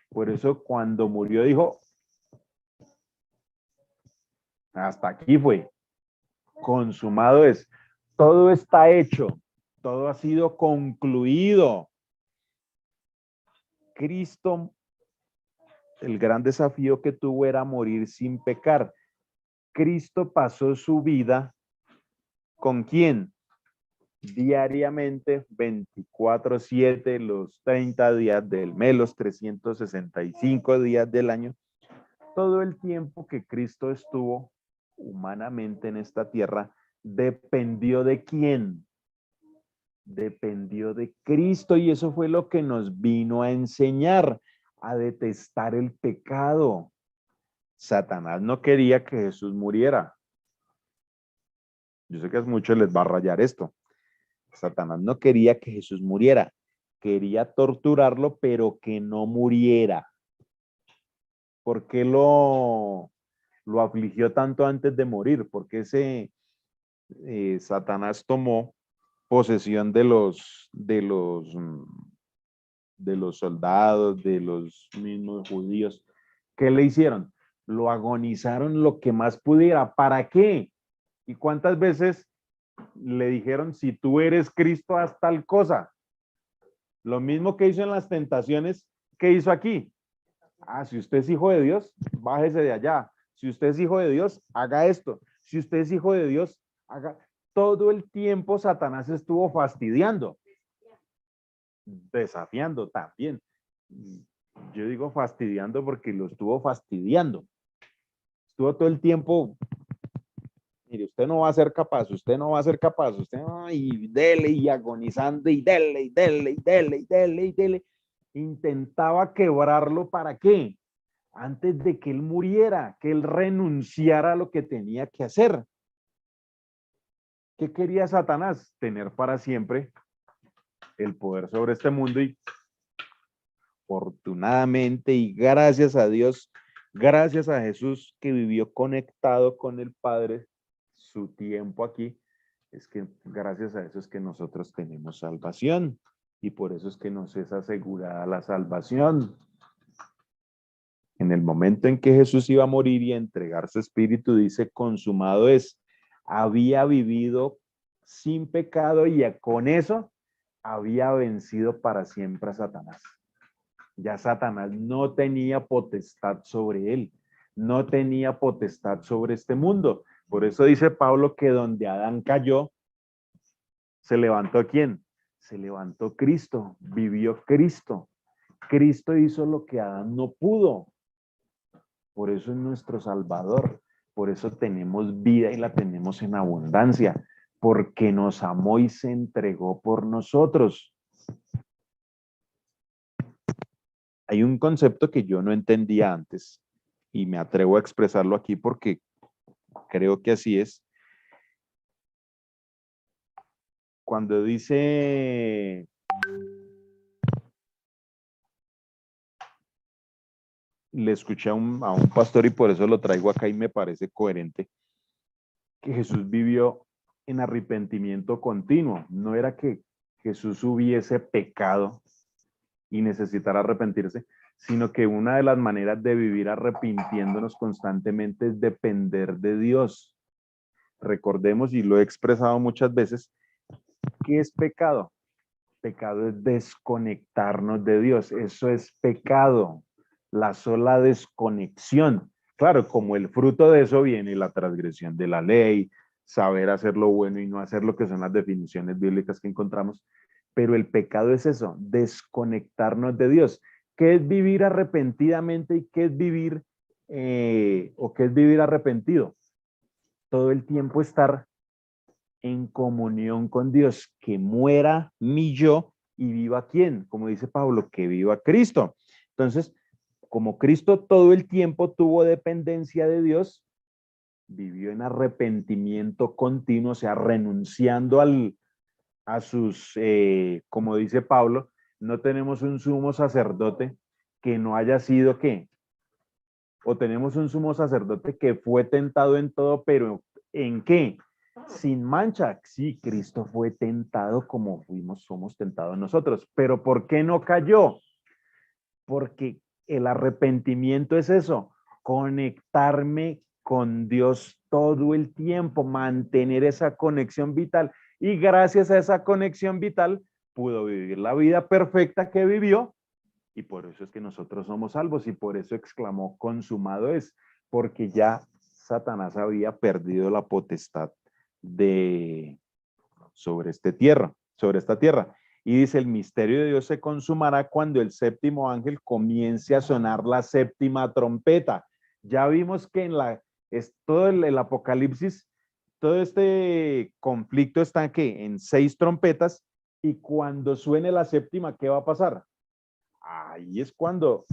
[SPEAKER 3] Por eso cuando murió dijo, hasta aquí fue, consumado es, todo está hecho, todo ha sido concluido. Cristo, el gran desafío que tuvo era morir sin pecar. Cristo pasó su vida ¿con quién? Diariamente, 24/7, los 30 días del mes, los 365 días del año, todo el tiempo que Cristo estuvo humanamente en esta tierra, dependió de quién, dependió de Cristo, y eso fue lo que nos vino a enseñar, a detestar el pecado. Satanás no quería que Jesús muriera. Yo sé que a muchos les va a rayar esto. Satanás no quería que Jesús muriera, quería torturarlo, pero que no muriera. ¿Por qué lo afligió tanto antes de morir? Porque Satanás tomó posesión de los soldados, de los mismos judíos. ¿Qué le hicieron? Lo agonizaron lo que más pudiera. ¿Para qué? ¿Y cuántas veces le dijeron, si tú eres Cristo, haz tal cosa? Lo mismo que hizo en las tentaciones, ¿qué hizo aquí? Si usted es hijo de Dios, bájese de allá. Si usted es hijo de Dios, haga esto. Si usted es hijo de Dios, haga. Todo el tiempo Satanás estuvo fastidiando, desafiando también. Yo digo fastidiando porque lo estuvo fastidiando. Estuvo todo el tiempo, mire, usted no va a ser capaz, usted no va a ser capaz, usted, y dele, y agonizando, y dele, y dele, y dele, y dele, y dele. Intentaba quebrarlo, ¿para qué? Antes de que él muriera, que él renunciara a lo que tenía que hacer. ¿Qué quería Satanás? Tener para siempre el poder sobre este mundo, y afortunadamente y gracias a Dios, gracias a Jesús que vivió conectado con el Padre su tiempo aquí, es que gracias a eso es que nosotros tenemos salvación, y por eso es que nos es asegurada la salvación. En el momento en que Jesús iba a morir y a entregar su espíritu, dice, consumado es. Había vivido sin pecado y con eso había vencido para siempre a Satanás. Ya Satanás no tenía potestad sobre él, no tenía potestad sobre este mundo. Por eso dice Pablo que donde Adán cayó, ¿se levantó quién? Se levantó Cristo, vivió Cristo. Cristo hizo lo que Adán no pudo. Por eso es nuestro Salvador. Por eso tenemos vida y la tenemos en abundancia. Porque nos amó y se entregó por nosotros. Hay un concepto que yo no entendía antes y me atrevo a expresarlo aquí porque creo que así es. Cuando dice le escuché a un pastor y por eso lo traigo acá y me parece coherente, que Jesús vivió en arrepentimiento continuo. No era que Jesús hubiese pecado y necesitara arrepentirse, sino que una de las maneras de vivir arrepintiéndonos constantemente es depender de Dios. Recordemos, y lo he expresado muchas veces, ¿qué es pecado? Pecado es desconectarnos de Dios. Eso es pecado, la sola desconexión. Claro, como el fruto de eso viene la transgresión de la ley, saber hacer lo bueno y no hacer lo que son las definiciones bíblicas que encontramos. Pero el pecado es eso, desconectarnos de Dios. ¿Qué es vivir arrepentidamente y qué es vivir o qué es vivir arrepentido? Todo el tiempo estar en comunión con Dios, que muera mi yo y viva quién, como dice Pablo, que viva Cristo. Entonces, como Cristo todo el tiempo tuvo dependencia de Dios, vivió en arrepentimiento continuo, o sea, renunciando a sus, como dice Pablo, no tenemos un sumo sacerdote que no haya sido qué, o tenemos un sumo sacerdote que fue tentado en todo, pero ¿en qué? Sin mancha. Sí, Cristo fue tentado como somos tentados nosotros. Pero ¿por qué no cayó? Porque el arrepentimiento es eso, conectarme con Dios todo el tiempo, mantener esa conexión vital. Y gracias a esa conexión vital, pudo vivir la vida perfecta que vivió. Y por eso es que nosotros somos salvos y por eso exclamó, consumado es, porque ya Satanás había perdido la potestad sobre esta tierra. Y dice, el misterio de Dios se consumará cuando el séptimo ángel comience a sonar la séptima trompeta. Ya vimos que todo el Apocalipsis, todo este conflicto está ¿qué? En 6 trompetas, y cuando suene la séptima, ¿qué va a pasar? Ahí es cuando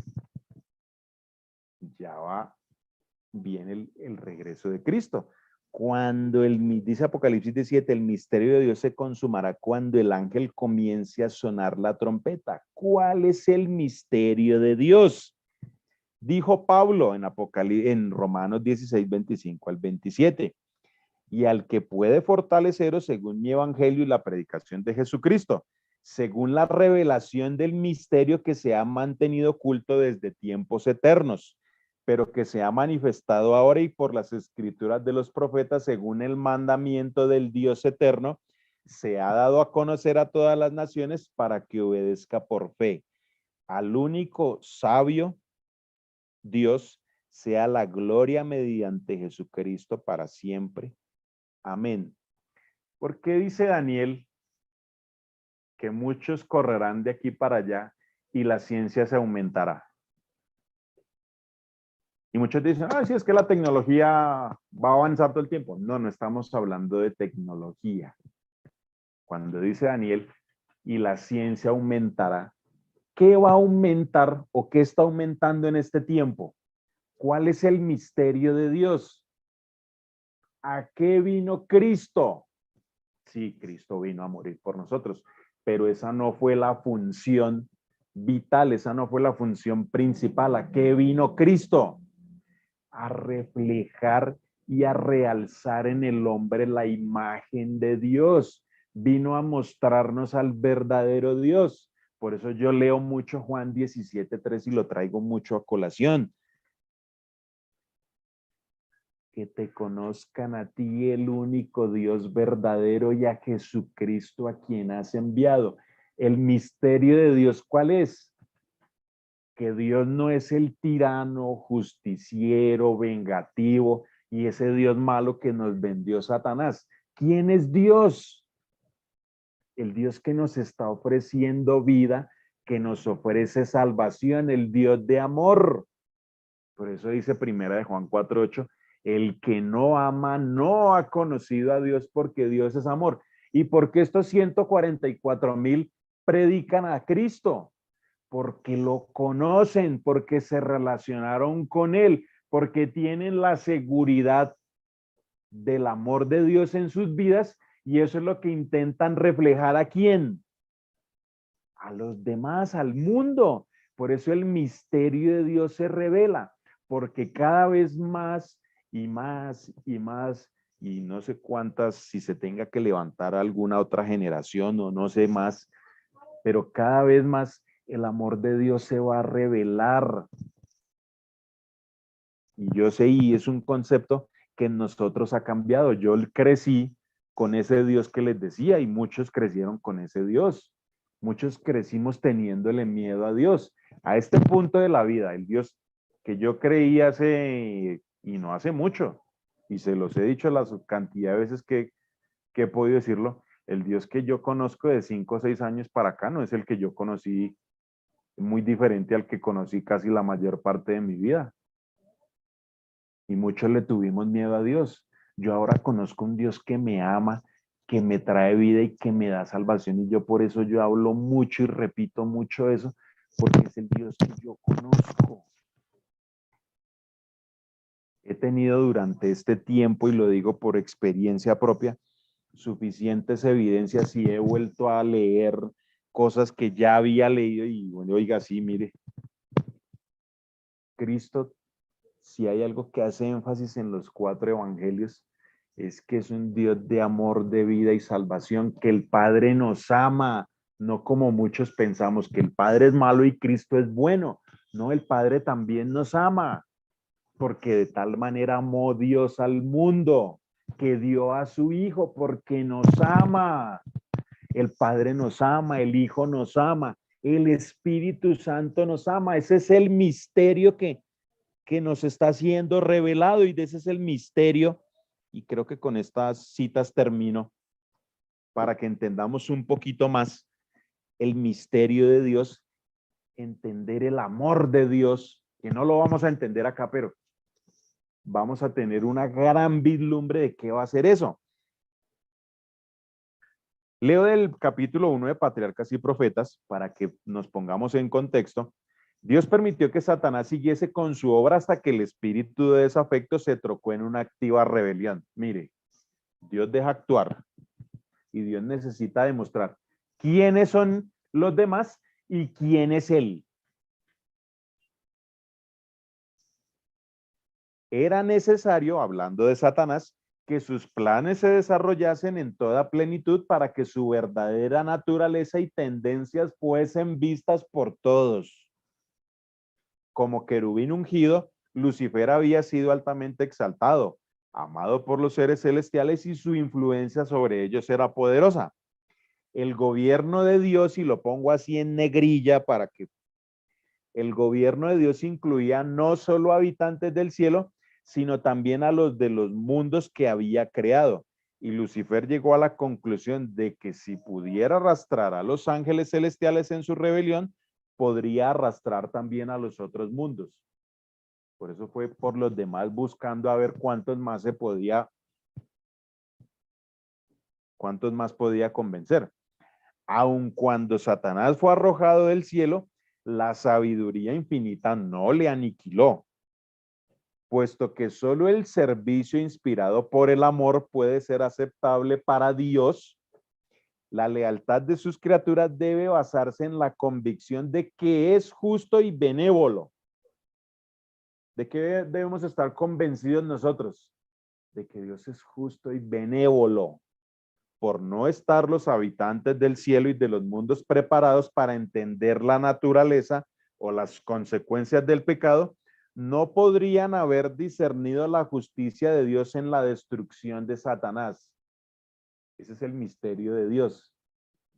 [SPEAKER 3] viene el regreso de Cristo. Cuando dice Apocalipsis 17, el misterio de Dios se consumará cuando el ángel comience a sonar la trompeta. ¿Cuál es el misterio de Dios? Dijo Pablo en Romanos 16, 25 al 27. Y al que puede fortaleceros según mi evangelio y la predicación de Jesucristo, según la revelación del misterio que se ha mantenido oculto desde tiempos eternos, pero que se ha manifestado ahora y por las escrituras de los profetas, según el mandamiento del Dios eterno, se ha dado a conocer a todas las naciones para que obedezca por fe al único sabio Dios, sea la gloria mediante Jesucristo para siempre. Amén. ¿Por qué dice Daniel que muchos correrán de aquí para allá y la ciencia se aumentará? Y muchos dicen, sí, es que la tecnología va a avanzar todo el tiempo. No, no estamos hablando de tecnología. Cuando dice Daniel, y la ciencia aumentará, ¿qué va a aumentar o qué está aumentando en este tiempo? ¿Cuál es el misterio de Dios? ¿A qué vino Cristo? Sí, Cristo vino a morir por nosotros, pero esa no fue la función vital, esa no fue la función principal. ¿A qué vino Cristo? A reflejar y a realzar en el hombre la imagen de Dios. Vino a mostrarnos al verdadero Dios. Por eso yo leo mucho Juan 17:3 y lo traigo mucho a colación. Que te conozcan a ti, el único Dios verdadero, y a Jesucristo a quien has enviado. El misterio de Dios, ¿cuál es? Que Dios no es el tirano, justiciero, vengativo y ese Dios malo que nos vendió Satanás. ¿Quién es Dios? El Dios que nos está ofreciendo vida, que nos ofrece salvación, el Dios de amor. Por eso dice primera de Juan 4:8, el que no ama no ha conocido a Dios porque Dios es amor. ¿Y por qué estos 144,000 predican a Cristo? Porque lo conocen, porque se relacionaron con él, porque tienen la seguridad del amor de Dios en sus vidas, y eso es lo que intentan reflejar. ¿A quién? A los demás, al mundo. Por eso el misterio de Dios se revela, porque cada vez más y más y más, y no sé cuántas, si se tenga que levantar alguna otra generación o no sé más, pero cada vez más el amor de Dios se va a revelar. Y yo sé, y es un concepto que en nosotros ha cambiado. Yo crecí con ese Dios que les decía y muchos crecieron con ese Dios. Muchos crecimos teniéndole miedo a Dios. A este punto de la vida, el Dios que yo creí hace, y no hace mucho, y se los he dicho la cantidad de veces que he podido decirlo, el Dios que yo conozco de 5 o 6 años para acá no es el que yo conocí, muy diferente al que conocí casi la mayor parte de mi vida. Y muchos le tuvimos miedo a Dios. Yo ahora conozco un Dios que me ama, que me trae vida y que me da salvación. Y yo por eso yo hablo mucho y repito mucho eso, porque es el Dios que yo conozco. He tenido durante este tiempo, y lo digo por experiencia propia, suficientes evidencias y he vuelto a leer cosas que ya había leído y bueno, oiga, sí, mire, Cristo, si hay algo que hace énfasis en los 4 evangelios, es que es un Dios de amor, de vida y salvación, que el Padre nos ama, no como muchos pensamos, que el Padre es malo y Cristo es bueno. No, el Padre también nos ama, porque de tal manera amó Dios al mundo, que dio a su Hijo, porque nos ama. El Padre nos ama, el Hijo nos ama, el Espíritu Santo nos ama. Ese es el misterio que nos está siendo revelado y de ese es el misterio. Y creo que con estas citas termino para que entendamos un poquito más el misterio de Dios, entender el amor de Dios, que no lo vamos a entender acá, pero vamos a tener una gran vislumbre de qué va a ser eso. Leo del capítulo 1 de Patriarcas y Profetas para que nos pongamos en contexto. Dios permitió que Satanás siguiese con su obra hasta que el espíritu de desafecto se trocó en una activa rebelión. Mire, Dios deja actuar y Dios necesita demostrar quiénes son los demás y quién es Él. Era necesario, hablando de Satanás, que sus planes se desarrollasen en toda plenitud para que su verdadera naturaleza y tendencias fuesen vistas por todos. Como querubín ungido, Lucifer había sido altamente exaltado, amado por los seres celestiales y su influencia sobre ellos era poderosa. El gobierno de Dios, y lo pongo así en negrilla para que el gobierno de Dios incluía no solo habitantes del cielo, sino también a los de los mundos que había creado. Y Lucifer llegó a la conclusión de que si pudiera arrastrar a los ángeles celestiales en su rebelión, podría arrastrar también a los otros mundos. Por eso fue por los demás buscando a ver cuántos más podía convencer. Aun cuando Satanás fue arrojado del cielo, la sabiduría infinita no le aniquiló, puesto que solo el servicio inspirado por el amor puede ser aceptable para Dios. La lealtad de sus criaturas debe basarse en la convicción de que es justo y benévolo. ¿De qué debemos estar convencidos nosotros? De que Dios es justo y benévolo. Por no estar los habitantes del cielo y de los mundos preparados para entender la naturaleza o las consecuencias del pecado, no podrían haber discernido la justicia de Dios en la destrucción de Satanás. Ese es el misterio de Dios.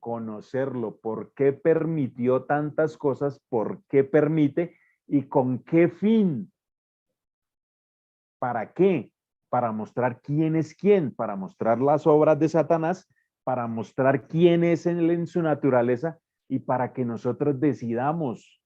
[SPEAKER 3] Conocerlo, por qué permitió tantas cosas, por qué permite y con qué fin. ¿Para qué? Para mostrar quién es quién, para mostrar las obras de Satanás, para mostrar quién es él en su naturaleza y para que nosotros decidamos.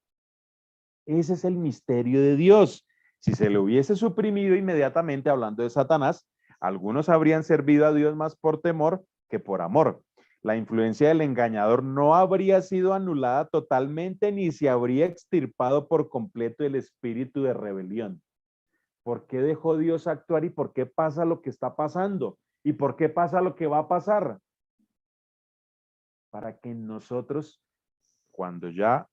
[SPEAKER 3] Ese es el misterio de Dios. Si se le hubiese suprimido inmediatamente, hablando de Satanás, algunos habrían servido a Dios más por temor que por amor. La influencia del engañador no habría sido anulada totalmente ni se habría extirpado por completo el espíritu de rebelión. ¿Por qué dejó Dios actuar y por qué pasa lo que está pasando? ¿Y por qué pasa lo que va a pasar? Para que nosotros, cuando ya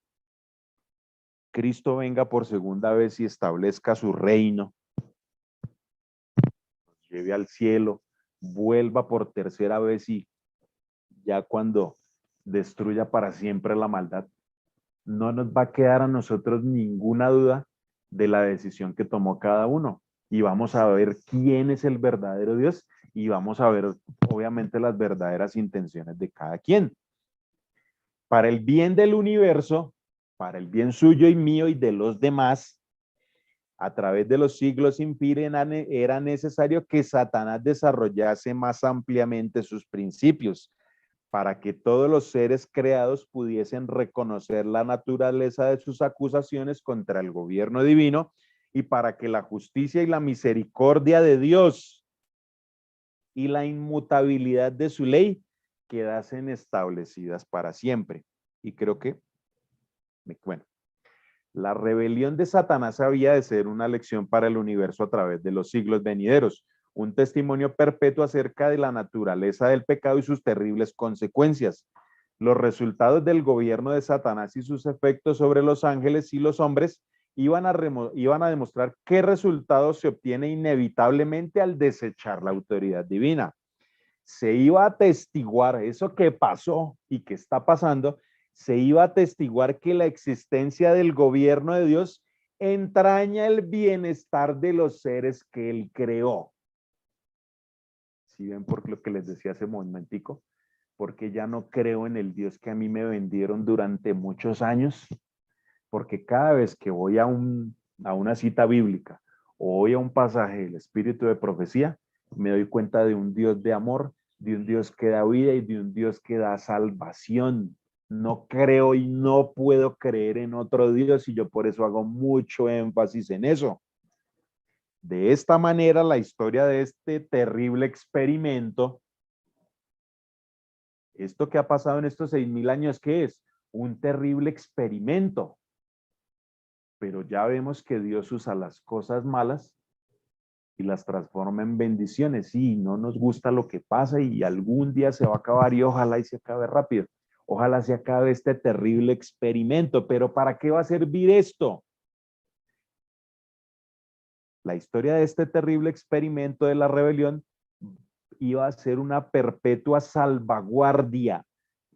[SPEAKER 3] Cristo venga por segunda vez y establezca su reino, nos lleve al cielo, vuelva por tercera vez y ya cuando destruya para siempre la maldad, no nos va a quedar a nosotros ninguna duda de la decisión que tomó cada uno. Y vamos a ver quién es el verdadero Dios y vamos a ver, obviamente, las verdaderas intenciones de cada quien. Para el bien del universo, para el bien suyo y mío y de los demás, a través de los siglos sin fin era necesario que Satanás desarrollase más ampliamente sus principios para que todos los seres creados pudiesen reconocer la naturaleza de sus acusaciones contra el gobierno divino y para que la justicia y la misericordia de Dios y la inmutabilidad de su ley quedasen establecidas para siempre. Y creo que, bueno, la rebelión de Satanás había de ser una lección para el universo a través de los siglos venideros, un testimonio perpetuo acerca de la naturaleza del pecado y sus terribles consecuencias. Los resultados del gobierno de Satanás y sus efectos sobre los ángeles y los hombres iban a demostrar qué resultados se obtiene inevitablemente al desechar la autoridad divina. Se iba a atestiguar eso que pasó y que está pasando, se iba a atestiguar que la existencia del gobierno de Dios entraña el bienestar de los seres que él creó. ¿Sí ven por lo que les decía hace un momentico? Porque ya no creo en el Dios que a mí me vendieron durante muchos años, porque cada vez que voy a una cita bíblica o voy a un pasaje del Espíritu de profecía, me doy cuenta de un Dios de amor, de un Dios que da vida y de un Dios que da salvación. No creo y no puedo creer en otro Dios y yo por eso hago mucho énfasis en eso. De esta manera, la historia de este terrible experimento, esto que ha pasado en estos 6.000 años, ¿qué es? Un terrible experimento. Pero ya vemos que Dios usa las cosas malas y las transforma en bendiciones. Sí, no nos gusta lo que pasa y algún día se va a acabar y ojalá y se acabe rápido. Ojalá se acabe este terrible experimento. Pero ¿para qué va a servir esto? La historia de este terrible experimento de la rebelión iba a ser una perpetua salvaguardia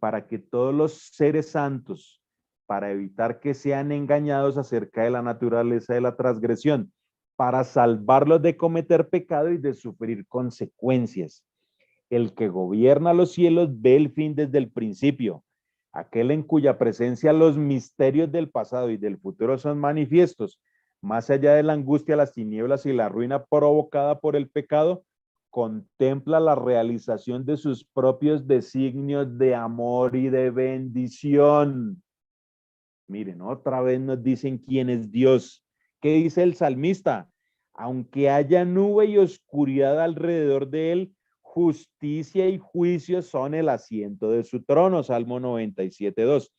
[SPEAKER 3] para que todos los seres santos, para evitar que sean engañados acerca de la naturaleza de la transgresión, para salvarlos de cometer pecado y de sufrir consecuencias. El que gobierna los cielos ve el fin desde el principio. Aquel en cuya presencia los misterios del pasado y del futuro son manifiestos, más allá de la angustia, las tinieblas y la ruina provocada por el pecado, contempla la realización de sus propios designios de amor y de bendición. Miren, otra vez nos dicen quién es Dios. ¿Qué dice el salmista? Aunque haya nube y oscuridad alrededor de él, justicia y juicio son el asiento de su trono. Salmo 97:2.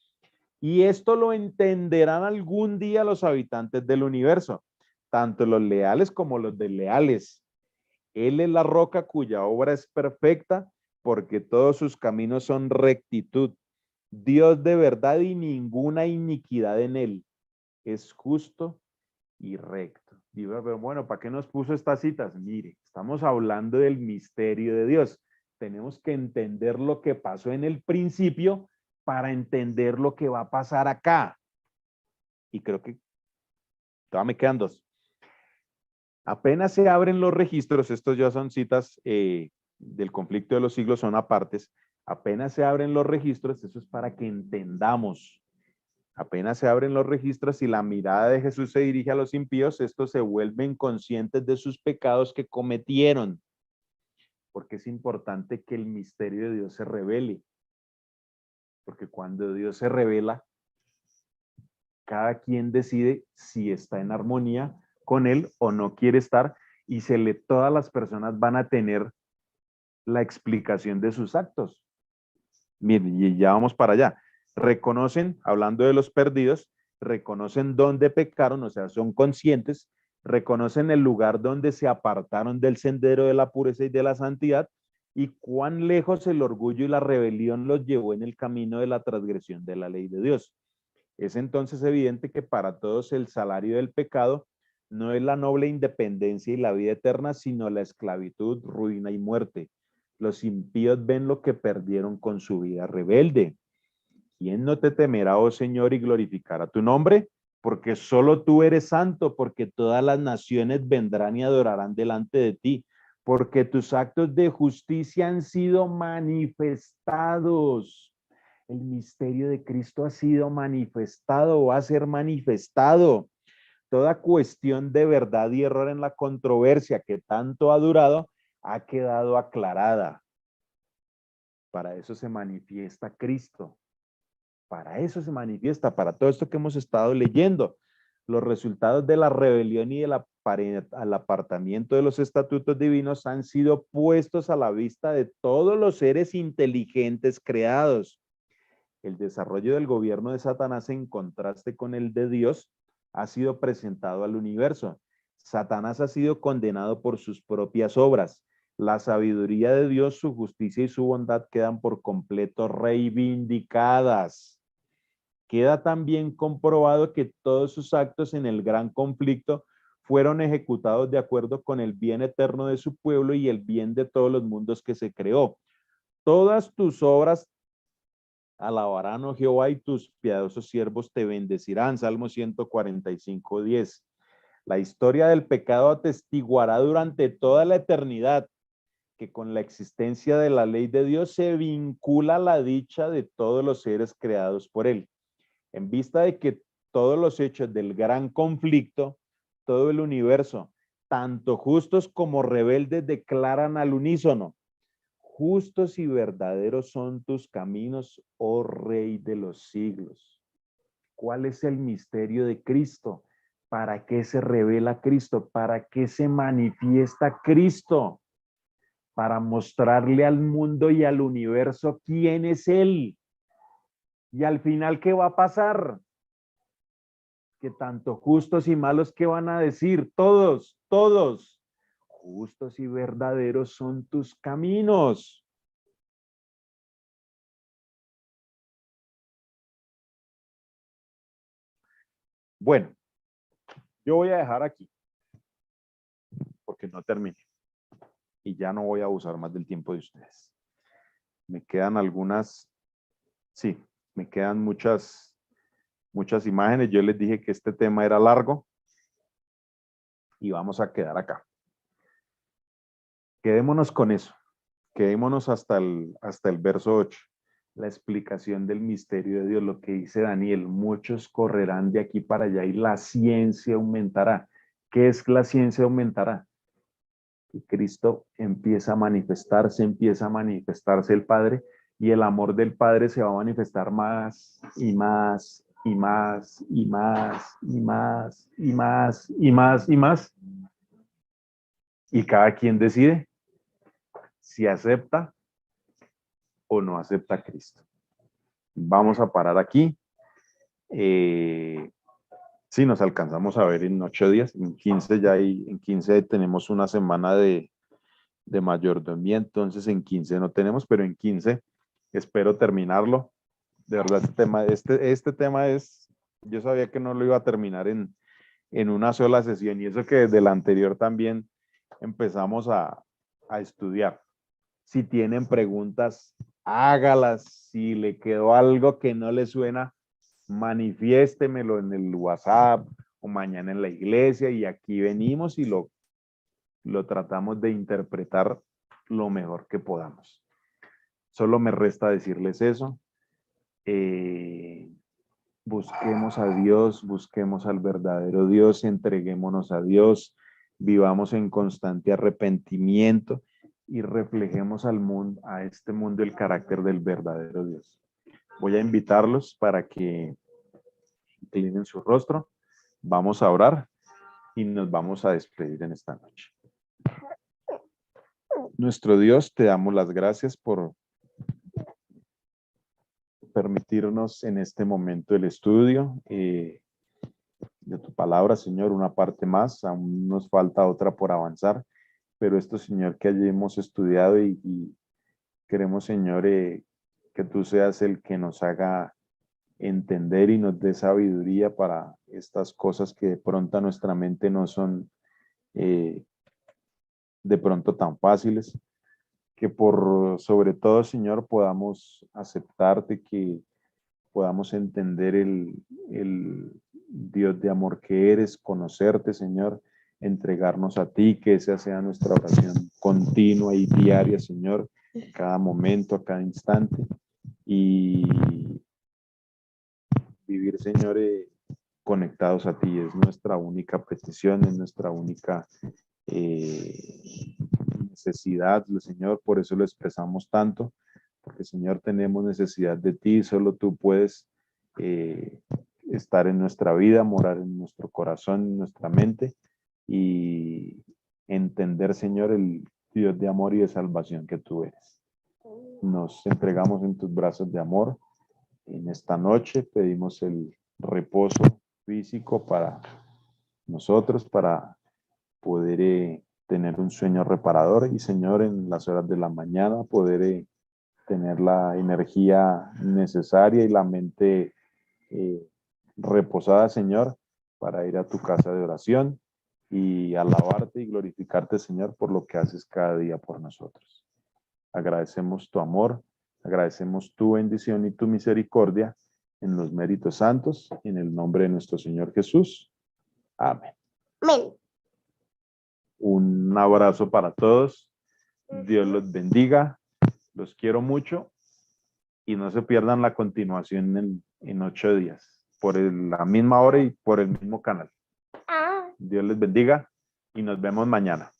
[SPEAKER 3] Y esto lo entenderán algún día los habitantes del universo, tanto los leales como los desleales. Él es la roca cuya obra es perfecta, porque todos sus caminos son rectitud. Dios de verdad y ninguna iniquidad en él. Es justo y recto. Y bueno, ¿para qué nos puso estas citas? Mire, estamos hablando del misterio de Dios. Tenemos que entender lo que pasó en el principio para entender lo que va a pasar acá. Y creo que todavía me quedan dos. Apenas se abren los registros, estos ya son citas del conflicto de los siglos, son apartes. Apenas se abren los registros, eso es para que entendamos. Apenas se abren los registros y la mirada de Jesús se dirige a los impíos, estos se vuelven conscientes de sus pecados que cometieron. Porque es importante que el misterio de Dios se revele. Porque cuando Dios se revela, cada quien decide si está en armonía con él o no quiere estar, y todas las personas van a tener la explicación de sus actos. Miren, y ya vamos para allá. Reconocen, hablando de los perdidos, reconocen dónde pecaron, o sea, son conscientes, reconocen el lugar donde se apartaron del sendero de la pureza y de la santidad, y cuán lejos el orgullo y la rebelión los llevó en el camino de la transgresión de la ley de Dios. Es entonces evidente que para todos el salario del pecado no es la noble independencia y la vida eterna, sino la esclavitud, ruina y muerte. Los impíos ven lo que perdieron con su vida rebelde. ¿Quién no te temerá, oh Señor, y glorificará tu nombre? Porque solo tú eres santo, porque todas las naciones vendrán y adorarán delante de ti, porque tus actos de justicia han sido manifestados. El misterio de Cristo ha sido manifestado o va a ser manifestado. Toda cuestión de verdad y error en la controversia que tanto ha durado ha quedado aclarada. Para eso se manifiesta Cristo. Para eso se manifiesta, para todo esto que hemos estado leyendo. Los resultados de la rebelión y del apartamiento de los estatutos divinos han sido puestos a la vista de todos los seres inteligentes creados. El desarrollo del gobierno de Satanás en contraste con el de Dios ha sido presentado al universo. Satanás ha sido condenado por sus propias obras. La sabiduría de Dios, su justicia y su bondad quedan por completo reivindicadas. Queda también comprobado que todos sus actos en el gran conflicto fueron ejecutados de acuerdo con el bien eterno de su pueblo y el bien de todos los mundos que se creó. Todas tus obras alabarán, oh Jehová, y tus piadosos siervos te bendecirán. Salmo 145, 10. La historia del pecado atestiguará durante toda la eternidad que con la existencia de la ley de Dios se vincula la dicha de todos los seres creados por él. En vista de que todos los hechos del gran conflicto, todo el universo, tanto justos como rebeldes, declaran al unísono: justos y verdaderos son tus caminos, oh Rey de los siglos. ¿Cuál es el misterio de Cristo? ¿Para qué se revela Cristo? ¿Para qué se manifiesta Cristo? Para mostrarle al mundo y al universo quién es Él. Y al final, ¿qué va a pasar? Que tanto justos y malos, ¿qué van a decir? Todos, todos. Justos y verdaderos son tus caminos. Bueno, yo voy a dejar aquí porque no terminé y ya no voy a abusar más del tiempo de ustedes. Me quedan algunas, sí, me quedan muchas imágenes. Yo les dije que este tema era largo y vamos a quedar acá. Quedémonos con eso. Quedémonos hasta el verso 8. La explicación del misterio de Dios, lo que dice Daniel: muchos correrán de aquí para allá y la ciencia aumentará. ¿Qué es la ciencia aumentará? Y Cristo empieza a manifestarse el Padre, y el amor del Padre se va a manifestar más y más y más y más y más y más y más y más. Y cada quien decide si acepta o no acepta a Cristo. Vamos a parar aquí. Sí, nos alcanzamos a ver en 8 días, en 15 ya hay, en 15 tenemos una semana de mayordomía, entonces en 15 no tenemos, pero en 15 espero terminarlo. De verdad, este tema es, yo sabía que no lo iba a terminar en una sola sesión, y eso que desde la anterior también empezamos a estudiar. Si tienen preguntas, hágalas. Si le quedó algo que no le suena, manifiéstemelo en el WhatsApp o mañana en la iglesia, y aquí venimos y lo tratamos de interpretar lo mejor que podamos. Solo me resta decirles eso. Busquemos a Dios, busquemos al verdadero Dios, entreguémonos a Dios, vivamos en constante arrepentimiento y reflejemos al mundo, a este mundo, el carácter del verdadero Dios. Voy a invitarlos para que inclinen su rostro. Vamos a orar y nos vamos a despedir en esta noche. Nuestro Dios, te damos las gracias por permitirnos en este momento el estudio de tu palabra, Señor, una parte más. Aún nos falta otra por avanzar, pero esto, Señor, que allí hemos estudiado y queremos, Señor, que tú seas el que nos haga entender y nos dé sabiduría para estas cosas que de pronto a nuestra mente no son de pronto tan fáciles, que por sobre todo, Señor, podamos aceptarte, que podamos entender el Dios de amor que eres, conocerte, Señor, entregarnos a ti, que esa sea nuestra oración continua y diaria, Señor, a cada momento, a cada instante, y vivir, Señor, conectados a ti. Es nuestra única petición, es nuestra única necesidad, Señor, por eso lo expresamos tanto, porque, Señor, tenemos necesidad de ti, solo tú puedes estar en nuestra vida, morar en nuestro corazón, en nuestra mente, y entender, Señor, el Dios de amor y de salvación que tú eres. Nos entregamos en tus brazos de amor. En esta noche pedimos el reposo físico para nosotros, para poder tener un sueño reparador y, Señor, en las horas de la mañana poder tener la energía necesaria y la mente reposada, Señor, para ir a tu casa de oración y alabarte y glorificarte, Señor, por lo que haces cada día por nosotros. Agradecemos tu amor, agradecemos tu bendición y tu misericordia en los méritos santos, en el nombre de nuestro Señor Jesús. Amén.
[SPEAKER 4] Amén.
[SPEAKER 3] Un abrazo para todos. Dios los bendiga. Los quiero mucho. Y no se pierdan la continuación en 8 días, por la misma hora y por el mismo canal.
[SPEAKER 4] Ah.
[SPEAKER 3] Dios les bendiga y nos vemos mañana.